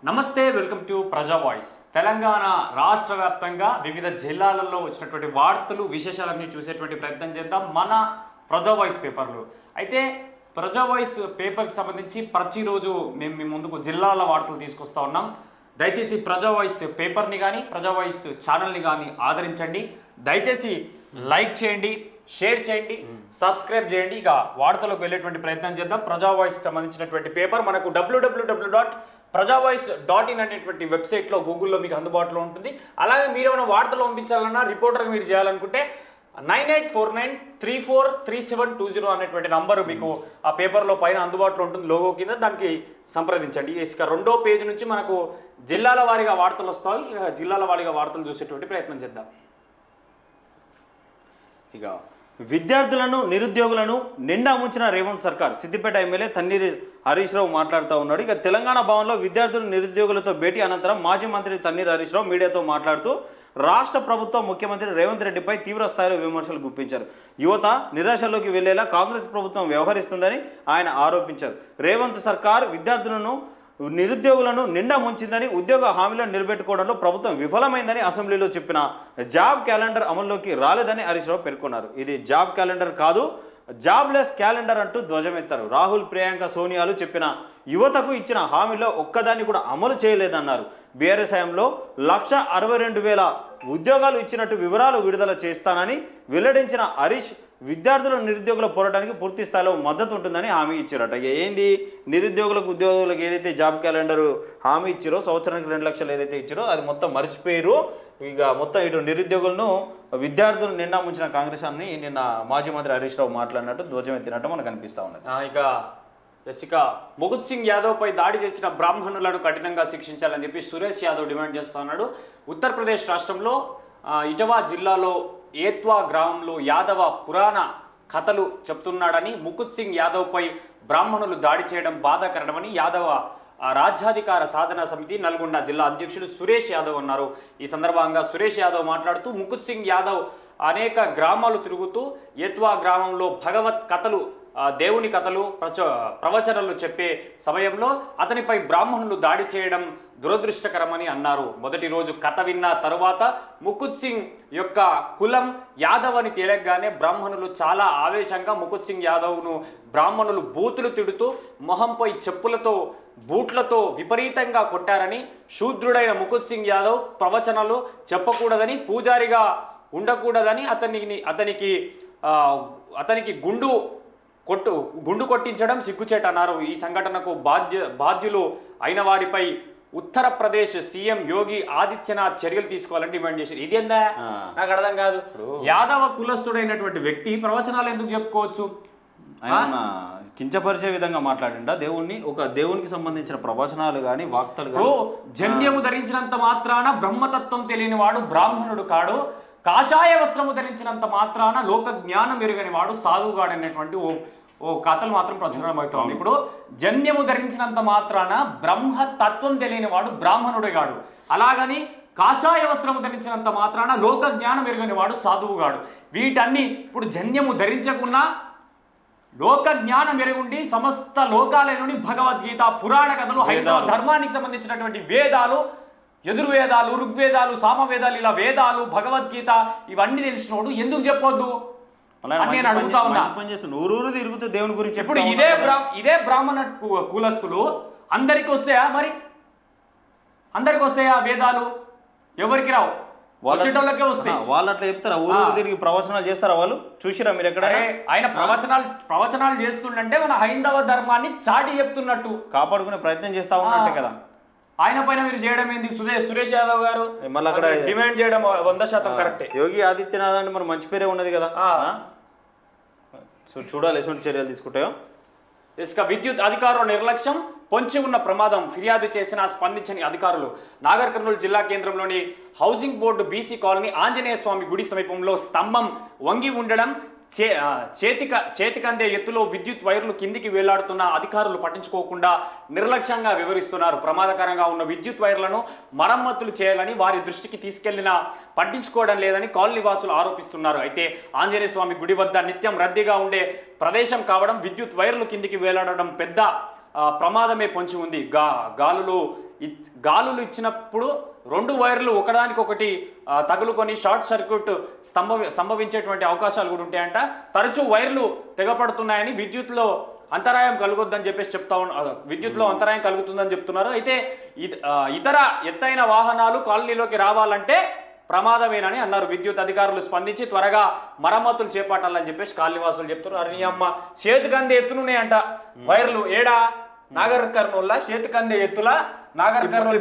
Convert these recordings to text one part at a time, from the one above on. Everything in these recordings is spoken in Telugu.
నమస్తే, వెల్కమ్ టు ప్రజా వాయిస్. తెలంగాణ రాష్ట్ర వ్యాప్తంగా వివిధ జిల్లాలలో వచ్చినటువంటి వార్తలు విశేషాలన్నీ చూసేటువంటి ప్రయత్నం చేద్దాం మన ప్రజా వాయిస్ పేపర్లు. అయితే ప్రజా వాయిస్ పేపర్కి సంబంధించి ప్రతిరోజు మేము మీ ముందుకు జిల్లాల వార్తలు తీసుకొస్తా ఉన్నాం. దయచేసి ప్రజా వాయిస్ పేపర్ని కానీ ప్రజా వాయిస్ ఛానల్ని కానీ ఆదరించండి. దయచేసి లైక్ చేయండి, షేర్ చేయండి, సబ్స్క్రైబ్ చేయండి. ఇక వార్తలకు వెళ్ళేటువంటి ప్రయత్నం చేద్దాం. ప్రజా వాయిస్కి సంబంధించినటువంటి పేపర్ మనకు www.prajavoice.in అనేటువంటి వెబ్సైట్లో గూగుల్లో మీకు అందుబాటులో ఉంటుంది. అలాగే మీరు ఏమైనా వార్తలు పంపించాలన్నా రిపోర్టర్గా మీరు చేయాలనుకుంటే 9849343720 అనేటువంటి నంబరు మీకు ఆ పేపర్లో పైన అందుబాటులో ఉంటుంది, లోగో కింద. దానికి సంప్రదించండి. ఇక రెండో పేజ్ నుంచి మనకు జిల్లాల వారీగా వార్తలు వస్తాయి. ఇక జిల్లాల వారీగా వార్తలు చూసేటువంటి ప్రయత్నం చేద్దాం. ఇక విద్యార్థులను నిరుద్యోగులను నిండా ముంచిన రేవంత్ సర్కార్. సిద్దిపేట ఎమ్మెల్యే తన్నీర్ హరీష్ రావు మాట్లాడుతూ ఉన్నాడు. ఇక తెలంగాణ భవన్లో విద్యార్థులు నిరుద్యోగులతో భేటీ అనంతరం మాజీ మంత్రి తన్నీర్ హరీష్ రావు మీడియాతో మాట్లాడుతూ రాష్ట్ర ప్రభుత్వం ముఖ్యమంత్రి రేవంత్ రెడ్డిపై తీవ్ర స్థాయిలో విమర్శలు గుప్పించారు. యువత నిరాశలోకి వెళ్లేలా కాంగ్రెస్ ప్రభుత్వం వ్యవహరిస్తుందని ఆయన ఆరోపించారు. రేవంత్ సర్కార్ విద్యార్థులను నిరుద్యోగులను నిండా ముంచిందని, ఉద్యోగ హామీలను నిలబెట్టుకోవడంలో ప్రభుత్వం విఫలమైందని అసెంబ్లీలో చెప్పిన జాబ్ క్యాలెండర్ అమల్లోకి రాలేదని హరీష్ రావు పేర్కొన్నారు. ఇది జాబ్ క్యాలెండర్ కాదు, జాబ్లెస్ క్యాలెండర్ అంటూ ధ్వజమెత్తారు. రాహుల్, ప్రియాంక, సోనియాలు చెప్పిన యువతకు ఇచ్చిన హామీలో ఒక్కదాన్ని కూడా అమలు చేయలేదన్నారు. బీఆర్ఎస్ హయాంలో 1,62,000 ఉద్యోగాలు ఇచ్చినట్టు వివరాలు విడుదల చేస్తానని వెల్లడించిన హరీష్ విద్యార్థుల నిరుద్యోగుల పోరాటానికి పూర్తి స్థాయిలో మద్దతు ఉంటుందని హామీ ఇచ్చారట. ఏంది నిరుద్యోగులకు ఉద్యోగులకు ఏదైతే జాబ్ క్యాలెండర్ హామీ ఇచ్చారో, సంవత్సరానికి 2 లక్షలు ఏదైతే ఇచ్చారో అది మొత్తం మర్చిపోయారు. ఇక మొత్తం ఇటు నిరుద్యోగులను విద్యార్థులను నిండా ముంచిన కాంగ్రెస్ అని నిన్న మాజీ మంత్రి హరీష్ రావు మాట్లాడినట్టు ధ్వజమెత్తినట్టు మనకు అనిపిస్తూ ఉన్నది. ఇక ముకుత్ సింగ్ యాదవ్ పై దాడి చేసిన బ్రాహ్మణులను కఠినంగా శిక్షించాలని చెప్పి సురేష్ యాదవ్ డిమాండ్ చేస్తా ఉన్నాడు. ఉత్తరప్రదేశ్ రాష్ట్రంలో ఇటవా జిల్లాలో ఏత్వా గ్రామంలో యాదవ పురాణ కథలు చెప్తున్నాడని, ముకుత్ సింగ్ యాదవ్ పై బ్రాహ్మణులు దాడి చేయడం బాధాకరమని యాదవ రాజ్యాధికార సాధన సమితి నల్గొండ జిల్లా అధ్యక్షుడు సురేష్ యాదవ్ అన్నారు. ఈ సందర్భంగా సురేష్ యాదవ్ మాట్లాడుతూ ముకుత్ సింగ్ యాదవ్ అనేక గ్రామాలు తిరుగుతూ ఏత్వా గ్రామంలో భగవత్ కథలు, దేవుని కథలు, ప్రవచనాలు చెప్పే సమయంలో అతనిపై బ్రాహ్మణులు దాడి చేయడం దురదృష్టకరమని అన్నారు. మొదటి రోజు కథ విన్న తరువాత ముకుత్ సింగ్ యొక్క కులం యాదవ్ అని తేలగానే బ్రాహ్మణులు చాలా ఆవేశంగా ముకుత్ సింగ్ యాదవ్ను బ్రాహ్మణులు బూతులు తిడుతూ మొహంపై చెప్పులతో, బూట్లతో విపరీతంగా కొట్టారని, శూద్రుడైన ముకుత్ సింగ్ యాదవ్ ప్రవచనాలు చెప్పకూడదని, పూజారిగా ఉండకూడదని, అతనికి గుండు కొట్టించడం సిగ్గుచేట అన్నారు. ఈ సంఘటనకు బాధ్యులు అయిన వారిపై ఉత్తరప్రదేశ్ సీఎం యోగి ఆదిత్యనాథ్ చర్యలు తీసుకోవాలని డిమాండ్ చేశారు. ఇది ఏందా నాకు అర్థం కాదు. యాదవ కులస్తుడైనటువంటి వ్యక్తి ప్రవచనాలు ఎందుకు చెప్పుకోవచ్చు? ఆయన కించపరిచే విధంగా మాట్లాడిండా దేవుణ్ణి? ఒక దేవునికి సంబంధించిన ప్రవచనాలు కానీ వాక్తలు కానీ. జన్యము ధరించినంత మాత్రాన బ్రహ్మతత్వం తెలియని వాడు బ్రాహ్మణుడు కాడు, కాషాయ వస్త్రము ధరించినంత మాత్రాన లోక జ్ఞానం ఎరుగని వాడు సాధువుగాడు అనేటువంటి ఓ కథలు మాత్రం ప్రచురం అవుతుంది. ఇప్పుడు జన్యము ధరించినంత మాత్రాన బ్రహ్మతత్వం తెలియని వాడు బ్రాహ్మణుడిగాడు, అలాగని కాషాయ వస్త్రము ధరించినంత మాత్రాన లోక జ్ఞానం ఎరుగని వాడు సాధువుగాడు. వీటన్ని ఇప్పుడు జన్యము ధరించకున్నా లోక జ్ఞానం ఎరుగుండి సమస్త లోకాలైన భగవద్గీత, పురాణ కథలు, హైందవ ధర్మానికి సంబంధించినటువంటి వేదాలు, యజుర్వేదాలు, ఋగ్వేదాలు, సామవేదాలు, ఇలా వేదాలు, భగవద్గీత ఇవన్నీ తెలిసినోడు ఎందుకు చెప్పొద్దు అని నేను అడుగుతా ఉన్నా. ఊరూరు తిరుగుతూ దేవుని గురించి ఇప్పుడు ఇదే బ్రాహ్మణ కులస్తులు అందరికి వస్తాయా? మరి అందరికి వస్తాయా వేదాలు? ఎవరికి రావు, వచ్చేటోళ్ళకే వస్తాయి. వాళ్ళు అట్లా చెప్తారా? ఊరూరు తిరిగి ప్రవచనాలు చేస్తారా? వాళ్ళు చూసిరా మీరు ఎక్కడ? ఆయన ప్రవచనాలు చేస్తుండే మన హైందవ ధర్మాన్ని చాటి చెప్తున్నట్టు కాపాడుకునే ప్రయత్నం చేస్తా ఉన్నట్టే కదా. ఆయన పైన మీరు చేయడం ఏంది? సురేష్ యాదవ్ గారు మళ్ళీ అక్కడ డిమాండ్ చేయడం 100% కరెక్టే. యోగి ఆదిత్యనాథ్ అంటే మరి మంచి పేరే ఉన్నది కదా. సో చూడాలి ఎటువంటి చర్యలు తీసుకుంటాయో. ఇసుక విద్యుత్ అధికారుల నిర్లక్ష్యం, పొంచి ఉన్న ప్రమాదం ఫిర్యాదు చేసినా స్పందించని అధికారులు. నాగర్ కర్నూలు జిల్లా కేంద్రంలోని housing board BC colony Anjaneya Swamy గుడి సమీపంలో స్తంభం వంగి ఉండడం, చేతికందే ఎత్తులో విద్యుత్ వైర్లు కిందికి వేలాడుతున్న అధికారులు పట్టించుకోకుండా నిర్లక్ష్యంగా వివరిస్తున్నారు. ప్రమాదకరంగా ఉన్న విద్యుత్ వైర్లను మరమ్మతులు చేయాలని వారి దృష్టికి తీసుకెళ్లినా పట్టించుకోవడం లేదని కాలనీ వాసులు ఆరోపిస్తున్నారు. అయితే ఆంజనేయ స్వామి గుడి వద్ద నిత్యం రద్దీగా ఉండే ప్రదేశం కావడం, విద్యుత్ వైర్లు కిందికి వేలాడడం పెద్ద ప్రమాదమే పొంచి ఉంది. గాలులు గాలులు ఇచ్చినప్పుడు 2 వైర్లు ఒకదానికొకటి తగులుకొని షార్ట్ సర్క్యూట్ సంభవించేటువంటి అవకాశాలు కూడా ఉంటాయంట. తరచూ వైర్లు తెగపడుతున్నాయని, విద్యుత్లో అంతరాయం కలుగొద్దని చెప్పేసి విద్యుత్లో అంతరాయం కలుగుతుందని చెప్తున్నారు. అయితే ఇతర ఎత్తైన వాహనాలు కాలనీలోకి రావాలంటే ప్రమాదమేనని అన్నారు. విద్యుత్ అధికారులు స్పందించి త్వరగా మరమ్మతులు చేపట్టాలని చెప్పేసి కాలనీవాసులు చెప్తున్నారు. అరే అమ్మ, చేతికందే ఎత్తులున్నాయంట వైర్లు. ఏడా? నాగర్ కర్నూల్ చేతికందే ఎత్తుల నాగర్ కర్నూల్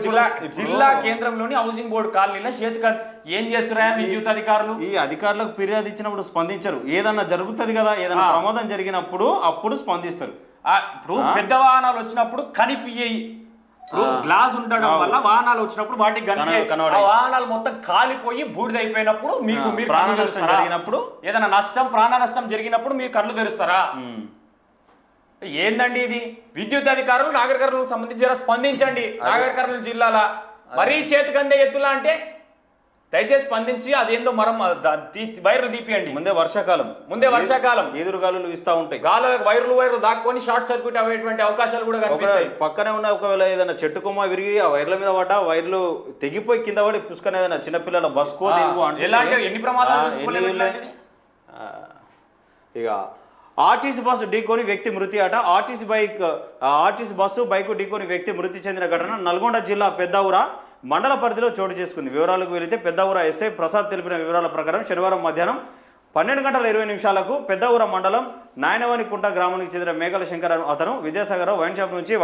జిల్లా కేంద్రంలోని హౌసింగ్ బోర్డు కాలనీలో చేతికంద ఏం చేస్తున్నాయా విద్యుత్ అధికారులు? ఈ అధికారులకు ఫిర్యాదు ఇచ్చినప్పుడు స్పందించరు. ఏదన్నా జరుగుతుంది కదా, ఏదైనా ప్రమాదం జరిగినప్పుడు అప్పుడు స్పందిస్తారు. ఇప్పుడు పెద్ద వాహనాలు వచ్చినప్పుడు కనిపించాయి. ఇప్పుడు గ్లాస్ ఉండడం వల్ల వాహనాలు వచ్చినప్పుడు వాటికి వాహనాలు మొత్తం కాలిపోయి బూడిదైపోయినప్పుడు మీరు ప్రాణ నష్టం జరిగినప్పుడు, ఏదైనా ప్రాణ నష్టం జరిగినప్పుడు మీరు కళ్ళు తెరుస్తారా? ఏందండి ఇది? విద్యుత్ అధికారులు నాగర్ కర్నూలు సంబంధించి స్పందించండి. నాగర్ కర్నూలు జిల్లాల మరీ చేతికందే ఎత్తులా అంటే దయచేసి స్పందించి అదేందో వైర్లు తీపియండి. ముందే వర్షాకాలం ఎదురుగాలులు ఇస్తా ఉంటాయి. వైర్లు దాక్కొని షార్ట్ సర్క్యూట్ అయ్యేటువంటి అవకాశాలు కూడా కనిపిస్తాయి. పక్కనే ఉన్న ఒకవేళ ఏదైనా చెట్టు కొమ్మ విరిగి ఆ వైర్ల మీద పడ్డా వైర్లు తెగిపోయి కింద పడి పుష్కనే ఏదైనా చిన్నపిల్లల బస్కో ఎన్ని ప్రమాదాలు. ఇక ఆర్టీసీ బస్సు ఢీకొని వ్యక్తి మృతి అట. ఆర్టీసీ బస్సు బైకు ఢీకొని వ్యక్తి మృతి చెందిన ఘటన నల్గొండ జిల్లా పెద్దౌర మండల పరిధిలో చోటు చేసుకుంది. వివరాలకు వెళితే పెద్దౌర ఎస్ఐ ప్రసాద్ తెలిపిన వివరాల ప్రకారం శనివారం మధ్యాహ్నం 12:20 పెద్దౌర మండలం నాయనవాని కుంట గ్రామానికి చెందిన మేఘల శంకర్ అతను విద్యాసాగర్ వైన్ షాప్ నుంచి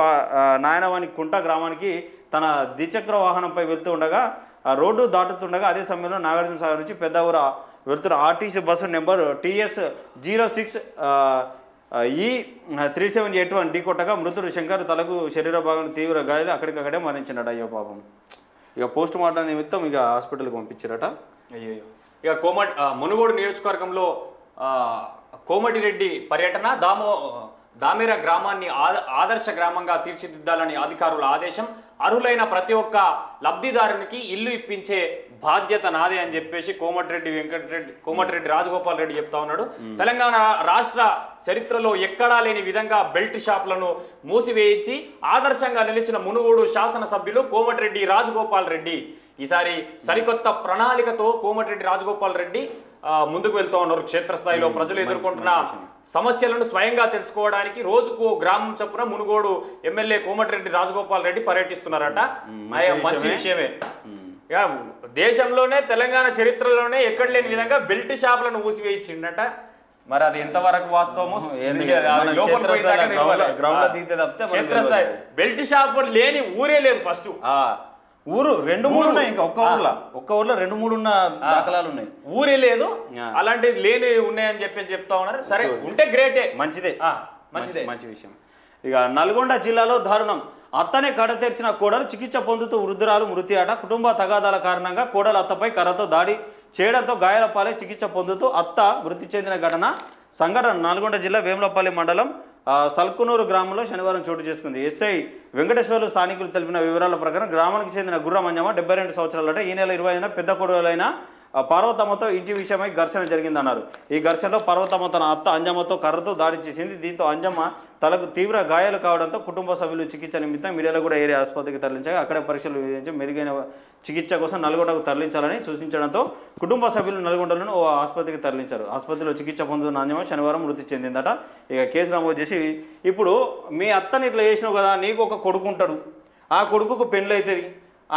నాయనవాని కుంట గ్రామానికి తన ద్విచక్ర వాహనంపై వెళ్తూ ఉండగా రోడ్డు దాటుతుండగా అదే సమయంలో నాగార్జున సాగర్ నుంచి పెద్దౌర వెళ్తున్న RTC bus number TS 06 E3781 ఢీకొట్టగా మృతుడు శంకర్ తలకు శరీర భాగం తీవ్ర గాయాలు అక్కడికక్కడే మరణించినట. అయ్యో పాపం. ఇక పోస్ట్ మార్టం నిమిత్తం ఇక హాస్పిటల్కి పంపించారట. అయ్యో. ఇక మునుగోడు నియోజకవర్గంలో కోమటిరెడ్డి పర్యటన. దామెర గ్రామాన్ని ఆదర్శ గ్రామంగా తీర్చిదిద్దాలని అధికారుల ఆదేశం. అర్హులైన ప్రతి ఒక్క లబ్ధిదారునికి ఇల్లు ఇప్పించే బాధ్యత నాదే అని చెప్పేసి కోమటిరెడ్డి రాజగోపాల్ రెడ్డి చెప్తా ఉన్నాడు. తెలంగాణ రాష్ట్ర చరిత్రలో ఎక్కడా లేని విధంగా బెల్ట్ షాపులను మూసివేయించి ఆదర్శంగా నిలిచిన మునుగోడు శాసనసభ్యులు కోమటిరెడ్డి రాజగోపాల్ రెడ్డి ఈసారి సరికొత్త ప్రణాళికతో కోమటిరెడ్డి రాజగోపాల్ రెడ్డి ముందుకు వెళ్తూ ఉన్నారు. క్షేత్రస్థాయిలో ప్రజలు ఎదుర్కొంటున్న సమస్యలను స్వయంగా తెలుసుకోవడానికి రోజుకు గ్రామం చొప్పున మునుగోడు ఎమ్మెల్యే కోమటిరెడ్డి రాజగోపాల్ రెడ్డి పర్యటిస్తున్నారట. మంచి విషయమే. దేశంలోనే తెలంగాణ చరిత్రలోనే ఎక్కడ లేని విధంగా బెల్ట్ షాపులను ఊసివేయించిండట. మరి అది ఎంతవరకు వాస్తవమో క్షేత్రస్థాయి బెల్ట్ షాప్ లేని ఊరే లేదు. ఫస్ట్ ఊరు 2-3 ఉన్నాయి. ఇంకా ఒక్క ఊర్లో 2-3 ఉన్న దాఖలాలు ఉన్నాయి. ఊరే లేదు, అలాంటిది లేని ఉన్నాయని చెప్పేసి చెప్తా ఉన్నారు. సరే, ఉంటే గ్రేటే, మంచిదే. మంచి విషయం. ఇక నల్గొండ జిల్లాలో దారుణం. అత్తనే కడ తెరిచిన కోడలు చికిత్స పొందుతూ వృద్ధురాలు మృతి అట. కుటుంబ తగాదాల కారణంగా కోడలు అత్తపై కర్రతో దాడి చేయడంతో గాయాల పాలై చికిత్స పొందుతూ అత్త మృతి చెందిన సంఘటన నల్గొండ జిల్లా వేములపల్లి మండలం సల్కునూరు గ్రామంలో శనివారం చోటు చేసుకుంది. ఎస్ఐ వెంకటేశ్వర్లు స్థానికులు తెలిపిన వివరాల ప్రకారం గ్రామానికి చెందిన గుర్ర మంజమ్మ 72 సంవత్సరాలట. ఈ నెల 25న పెద్ద కొడుకులైన పార్వతమ్మతో ఇంటి విషయమై ఘర్షణ జరిగిందన్నారు. ఈ ఘర్షణలో పార్వతమ్మ తన అత్త అంజమ్మతో కర్రతో దాడి చేసింది. దీంతో అంజమ్మ తలకు తీవ్ర గాయాలు కావడంతో కుటుంబ సభ్యులు చికిత్స నిమిత్తం మిర్యాలగూడ ఏరియా ఆసుపత్రికి తరలించగా అక్కడే పరీక్షలు విధించి మెరుగైన చికిత్స కోసం నల్గొండకు తరలించాలని సూచించడంతో కుటుంబ సభ్యులు నల్గొండలను ఓ ఆసుపత్రికి తరలించారు. ఆసుపత్రిలో చికిత్స పొందుతున్న అంజమ్మ శనివారం మృతి చెందిందట. ఇక కేసు నమోదు చేసి, ఇప్పుడు మీ అత్తని ఇట్లా చేసినావు కదా, నీకు ఒక కొడుకు ఉంటాడు, ఆ కొడుకుకు పెళ్ళి అవుతుంది,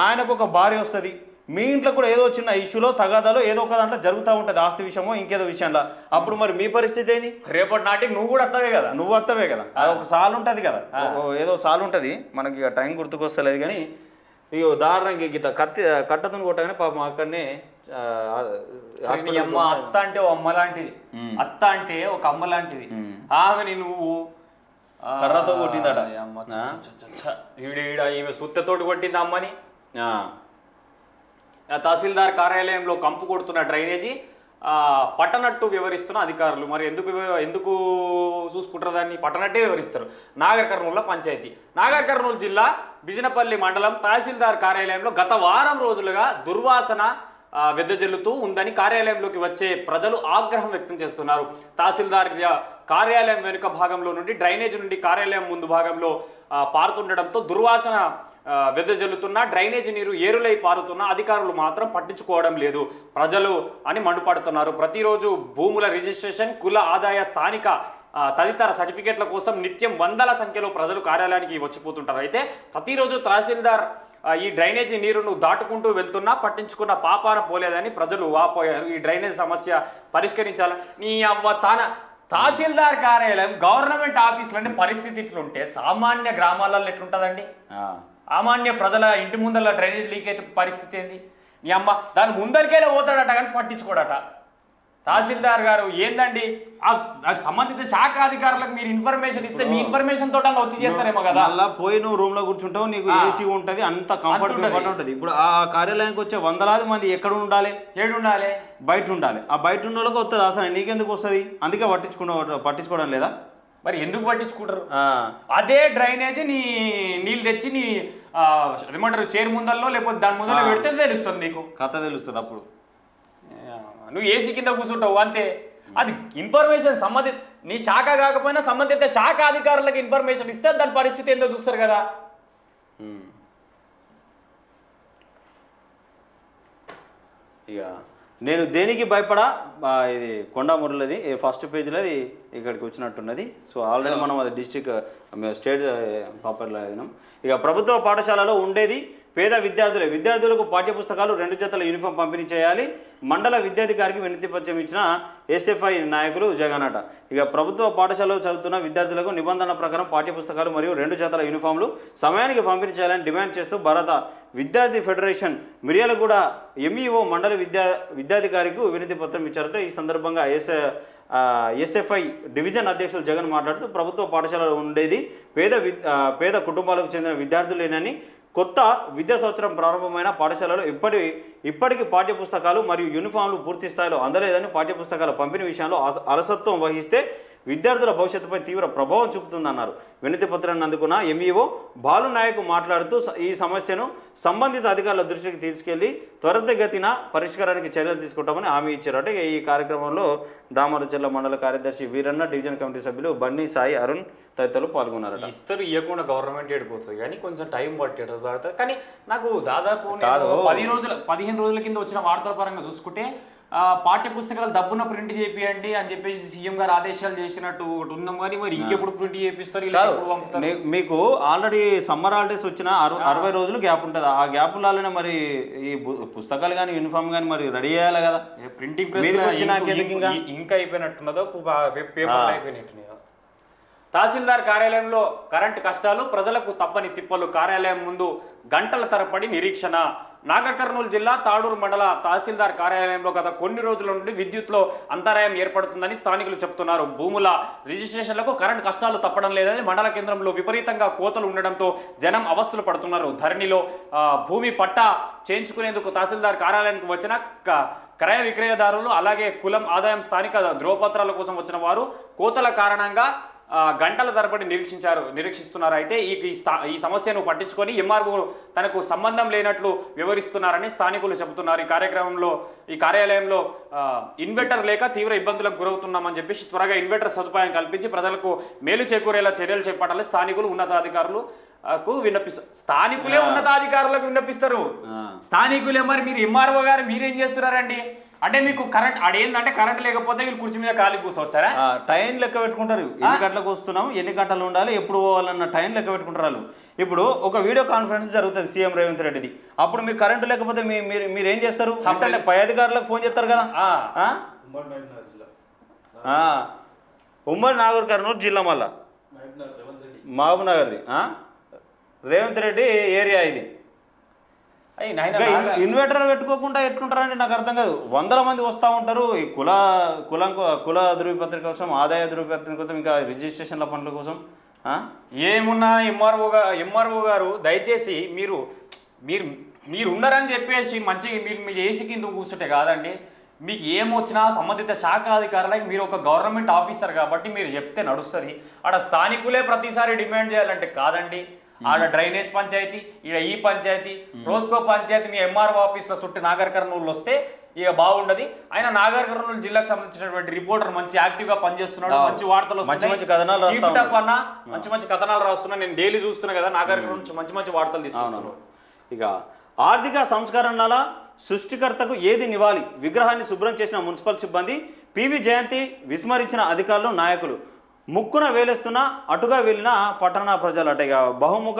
ఆయనకు ఒక భార్య వస్తుంది, మీ ఇంట్లో కూడా ఏదో చిన్న ఇష్యూలో తగాదాలో ఏదో ఒక దాంట్లో జరుగుతూ ఉంటుంది, ఆస్తి విషయమో ఇంకేదో విషయంలో. అప్పుడు మరి మీ పరిస్థితి ఏంది? రేపటి నాటికి నువ్వు కూడా అత్తవే కదా. అది ఒక సాల్ ఉంటుంది కదా, ఏదో సాల్ ఉంటుంది. మనకి ఇక టైం గుర్తుకొస్తలేదు కానీ ఇక ఉదాహరణకి గీత కట్టతో కొట్టగానే పాపం అక్కడనే అమ్మ. అత్త అంటే ఓ అమ్మ లాంటిది, అత్త అంటే ఒక అమ్మ లాంటిది. ఆమెని నువ్వు కర్రతో కొట్టిందట. ఈమె సుత్తతోటి కొట్టింది అమ్మని. తహసీల్దార్ కార్యాలయంలో కంపు కొడుతున్న డ్రైనేజీ పట్టనట్టు వివరిస్తున్న అధికారులు. మరి ఎందుకు చూసుకుంటారు దాన్ని? పట్టనట్టే వివరిస్తారు. నాగర్ కర్నూలులో పంచాయతీ. నాగర్ కర్నూలు జిల్లా బిజినపల్లి మండలం తహసీల్దార్ కార్యాలయంలో గత వారం రోజులుగా దుర్వాసన వెదజల్లుతూ ఉందని కార్యాలయంలోకి వచ్చే ప్రజలు ఆగ్రహం వ్యక్తం చేస్తున్నారు. తహసీల్దార్ కార్యాలయం వెనుక భాగంలో నుండి డ్రైనేజ్ నుండి కార్యాలయం ముందు భాగంలో పారుతుండడంతో దుర్వాసన వెదజల్లుతున్నా డ్రైనేజీ నీరు ఏరులై పారుతున్నా అధికారులు మాత్రం పట్టించుకోవడం లేదు ప్రజలు అని మండిపడుతున్నారు. ప్రతిరోజు భూముల రిజిస్ట్రేషన్, కుల ఆదాయ, స్థానిక తదితర సర్టిఫికేట్ల కోసం నిత్యం వందల సంఖ్యలో ప్రజలు కార్యాలయానికి వచ్చిపోతుంటారు. అయితే ప్రతిరోజు తహసీల్దార్ ఈ డ్రైనేజీ నీరును దాటుకుంటూ వెళ్తున్నా పట్టించుకున్న పాపాన పోలేదని ప్రజలు వాపోయారు. ఈ డ్రైనేజ్ సమస్య పరిష్కరించాలని నీ అవ్వ తహసీల్దార్ కార్యాలయం గవర్నమెంట్ ఆఫీసులు పరిస్థితి ఇట్లుంటే సామాన్య గ్రామాలలో ఎట్లుంటుందండి? సామాన్య ప్రజల ఇంటి ముందర డ్రైనేజ్ లీక్ అయితే పరిస్థితి ఏంది? నీ అమ్మ దాని ముందరికైనా పోతాడట కానీ పట్టించుకోడట. తహసీల్దార్ గారు ఏందండి, సంబంధిత శాఖ అధికారులకు మీరు ఇన్ఫర్మేషన్ ఇస్తే మీ ఇన్ఫర్మేషన్ తోట వచ్చి చేస్తారేమో కదా. అలా పోయి నువ్వు రూమ్ లో కూర్చుంటావు, నీకు ఏసీ ఉంటది, అంత కంఫర్టబుల్ ఉంటుంది. ఇప్పుడు ఆ కార్యాలయానికి వచ్చే వందలాది మంది ఎక్కడ ఉండాలి? ఏడుండాలి, బయట ఉండాలి. ఆ బయట ఉన్న వాళ్ళకి వస్తుంది అసలు, నీకెందుకు వస్తుంది? అందుకే పట్టించుకోవడం లేదా? మరి ఎందుకు పట్టించుకుంటారు? అదే డ్రైనేజ్ నీళ్ళు తెచ్చి నీ ఏమంటారు చైర్ ముందల్లో లేకపోతే దాని ముందర పెడితే తెలుస్తుంది, నీకు కథ తెలుస్తుంది. అప్పుడు నువ్వు ఏసీ కింద కూర్చుంటావు అంతే. అది ఇన్ఫర్మేషన్ సంబంధిత నీ శాఖ కాకపోయినా సంబంధిత శాఖ అధికారులకు ఇన్ఫర్మేషన్ ఇస్తే దాని పరిస్థితి ఏందో చూస్తారు కదా. ఇక నేను దేనికి భయపడా, ఇది కొండా మురళిది ఫస్ట్ పేజీలో అది ఇక్కడికి వచ్చినట్టున్నది. సో ఆల్రెడీ మనం అది డిస్ట్రిక్ట్ స్టేట్ ప్రాపర్లో అయినాం. ఇక ప్రభుత్వ పాఠశాలలో ఉండేది పేద విద్యార్థులకు పాఠ్యపుస్తకాలు 2 జతల యూనిఫామ్ పంపిణీ చేయాలి. మండల విద్యాధికారికి వినతిపత్రం ఇచ్చిన ఎస్ఎఫ్ఐ నాయకులు జగనట. ఇక ప్రభుత్వ పాఠశాలలో చదువుతున్న విద్యార్థులకు నిబంధనల ప్రకారం పాఠ్యపుస్తకాలు మరియు 2 జతల యూనిఫామ్లు సమయానికి పంపిణీ చేయాలని డిమాండ్ చేస్తూ భారత విద్యార్థి ఫెడరేషన్ మిర్యాలగూడ ఎంఈఓ మండల విద్యాధికారికి వినతిపత్రం ఇచ్చారట. ఈ సందర్భంగా ఎస్ఎఫ్ఐ డివిజన్ అధ్యక్షులు జగన్ మాట్లాడుతూ ప్రభుత్వ పాఠశాలలో ఉండేది పేద కుటుంబాలకు చెందిన విద్యార్థులేనని, కొత్త విద్యా సంవత్సరం ప్రారంభమైన పాఠశాలలో ఇప్పటికీ పాఠ్యపుస్తకాలు మరియు యూనిఫామ్లు పూర్తి స్థాయిలో అందలేదని, పాఠ్యపుస్తకాల పంపిణీ విషయంలో అలసత్వం వహిస్తే విద్యార్థుల భవిష్యత్తుపై తీవ్ర ప్రభావం చూపుతుందన్నారు. వినతి పత్రాన్ని అందుకున్న ఎంఈఓ బాలునాయక్ మాట్లాడుతూ ఈ సమస్యను సంబంధిత అధికారుల దృష్టికి తీసుకెళ్లి త్వరితగతిన పరిష్కారానికి చర్యలు తీసుకుంటామని హామీ ఇచ్చారట. ఈ కార్యక్రమంలో దామరచెర్ల మండల కార్యదర్శి వీరన్న, డివిజన్ కమిటీ సభ్యులు బన్నీ, సాయి, అరుణ్ తదితరులు పాల్గొన్నారట. ఇస్తారు ఇవ్వకుండా గవర్నమెంట్ ఏడిపోతుంది కానీ కొంచెం టైం పట్టేది. కానీ నాకు దాదాపు 15 రోజుల కింద వచ్చిన వార్తల పరంగా చూసుకుంటే పాఠ్య పుస్తకాలు డబ్బున ప్రింట్ చేపియండి అని చెప్పేసి సీఎం గారు ఆదేశాలు చేసినట్టు ఒకటి ఉందాం, కానీ మరి ఇంకెప్పుడు ప్రింట్ చేపిస్తారు? మీకు ఆల్రెడీ సమ్మర్ హాలిడేస్ వచ్చిన 60 రోజులు గ్యాప్ ఉంటుంది. ఆ గ్యాప్లలోనే మరి ఈ పుస్తకాలు కానీ యూనిఫామ్ కానీ మరి రెడీ చేయాలి కదా. ప్రింటింగ్ ప్రెస్ ఇంకా అయిపోయినట్టున్నదో పేపర్ అయిపోయినట్టున్నాయో. తహసీల్దార్ కార్యాలయంలో కరెంటు కష్టాలు, ప్రజలకు తప్పని తిప్పలు, కార్యాలయం ముందు గంటల తరబడి నిరీక్షణ. నాగర్ కర్నూలు జిల్లా తాడూరు మండల తహసీల్దార్ కార్యాలయంలో గత కొన్ని రోజుల నుండి విద్యుత్లో అంతరాయం ఏర్పడుతుందని స్థానికులు చెబుతున్నారు. భూముల రిజిస్ట్రేషన్లకు కరెంట్ కష్టాలు తప్పడం లేదని, మండల కేంద్రంలో విపరీతంగా కోతలు ఉండడంతో జనం అవస్థలు పడుతున్నారు. ధరణిలో భూమి పట్టా చేయించుకునేందుకు తహసీల్దార్ కార్యాలయానికి వచ్చిన క్రయ విక్రయదారులు, అలాగే కులం, ఆదాయం, స్థానిక ధ్రువపత్రాల కోసం వచ్చిన వారు కోతల కారణంగా గంటల తరబడి నిరీక్షిస్తున్నారు. అయితే ఈ సమస్యను పట్టించుకొని ఎంఆర్ఓ తనకు సంబంధం లేనట్లు వివరిస్తున్నారని స్థానికులు చెబుతున్నారు. ఈ కార్యాలయంలో ఇన్వర్టర్ లేక తీవ్ర ఇబ్బందులకు గురవుతున్నామని చెప్పేసి త్వరగా ఇన్వర్టర్ సదుపాయం కల్పించి ప్రజలకు మేలు చేకూరేలా చర్యలు చేపట్టాలని స్థానికులు ఉన్నతాధికారులకు విన్నపిస్తారు. స్థానికులే ఉన్నతాధికారులకు విన్నపిస్తారు. స్థానికులే మరి మీరు ఎంఆర్ఓ గారు మీరేం చేస్తున్నారండి? అంటే మీకు కరెంట్ ఏంటంటే కరెంట్ లేకపోతే వీళ్ళు కుర్చీ మీద ఖాళీ కూర్చోవచ్చారా? టైం లెక్క పెట్టుకుంటారు. ఎన్ని గంటలకు వస్తున్నాం, ఎన్ని గంటలు ఉండాలి, ఎప్పుడు పోవాలన్న టైం లెక్క పెట్టుకుంటారు వాళ్ళు. ఇప్పుడు ఒక వీడియో కాన్ఫరెన్స్ జరుగుతుంది సీఎం రేవంత్ రెడ్డిది. అప్పుడు మీకు కరెంటు లేకపోతే మీరు ఏం చేస్తారు? అంటే పై అధికారులకు ఫోన్ చేస్తారు కదా. ఉమ్మడి నాగర్ కర్నూలు జిల్లా మళ్ళా మహబూబ్ నగర్ది రేవంత్ రెడ్డి ఏరియా ఇది. ఇన్వర్టర్ పెట్టుకోకుండా ఎట్టుకుంటారండి నాకు అర్థం కాదు. వందల మంది వస్తూ ఉంటారు ఈ కుల ధృవపత్రిక కోసం, ఆదాయ ధృవపత్రిక కోసం, ఇంకా రిజిస్ట్రేషన్ల పనుల కోసం. ఏమున్నా ఎంఆర్ఓ గారు దయచేసి మీరు ఉన్నారని చెప్పేసి మంచిగా మీరు ఏసీ కింద కూర్చుంటే కాదండి. మీకు ఏమొచ్చినా సంబంధిత శాఖ అధికారులకి మీరు ఒక గవర్నమెంట్ ఆఫీసర్ కాబట్టి మీరు చెప్తే నడుస్తుంది. ఆడ స్థానికులే ప్రతిసారి డిమాండ్ చేయాలంటే కాదండి. ఆడ డ్రైనేజ్ పంచాయతీ, ఈడ ఈ పంచాయతీ, రోస్కో పంచాయతీ, మీ ఎంఆర్ఓ ఆఫీస్లో చుట్టూ నాగర్ కర్నూలు వస్తే ఇక బాగుండదు. ఆయన నాగర్ కర్నూలు జిల్లాకు సంబంధించినటువంటి రిపోర్టర్ మంచి యాక్టివ్ గా పనిచేస్తున్నాడు, మంచి వార్తలు మంచి కథనాలు మంచి మంచి కథనాలు రాస్తున్నా. నేను డైలీ చూస్తున్నా కదా, నాగర్ కర్నూలు నుంచి మంచి మంచి వార్తలు తీసుకొస్తున్నాడు. ఇక ఆర్థిక సంస్కరణల సృష్టికర్తకు ఏది నివాళి? విగ్రహాన్ని శుభ్రం చేసిన మున్సిపల్ సిబ్బంది, పివి జయంతి విస్మరించిన అధికారులు, నాయకులు. ముక్కున వేలేస్తున్న అటుగా వెళ్ళిన పట్టణ ప్రజలట. ఇక బహుముఖ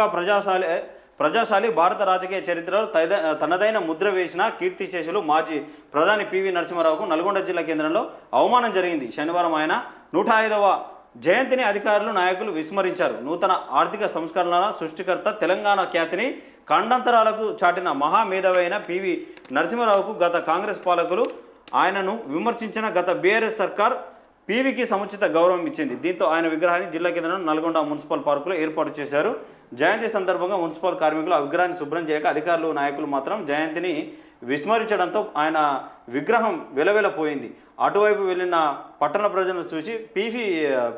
ప్రజాశాలి భారత రాజకీయ చరిత్రలో తనదైన ముద్ర వేసిన కీర్తిశేషులు మాజీ ప్రధాని పివి నరసింహారావుకు నల్గొండ జిల్లా కేంద్రంలో అవమానం జరిగింది. శనివారం ఆయన 105వ జయంతిని అధికారులు, నాయకులు విస్మరించారు. నూతన ఆర్థిక సంస్కరణల సృష్టికర్త, తెలంగాణ ఖ్యాతిని ఖండాంతరాలకు చాటిన మహామేధావైన పివి నరసింహారావుకు గత కాంగ్రెస్ పాలకులు ఆయనను విమర్శించిన గత బీఆర్ఎస్ సర్కార్ పీవీకి సముచిత గౌరవం ఇచ్చింది. దీంతో ఆయన విగ్రహాన్ని జిల్లా కేంద్రంలో నల్గొండ మున్సిపల్ పార్కులో ఏర్పాటు చేశారు. జయంతి సందర్భంగా మున్సిపల్ కార్మికులు ఆ విగ్రహాన్ని శుభ్రం చేయక అధికారులు, నాయకులు మాత్రం జయంతిని విస్మరించడంతో ఆయన విగ్రహం వెలవెలపోయింది. అటువైపు వెళ్ళిన పట్టణ ప్రజలను చూసి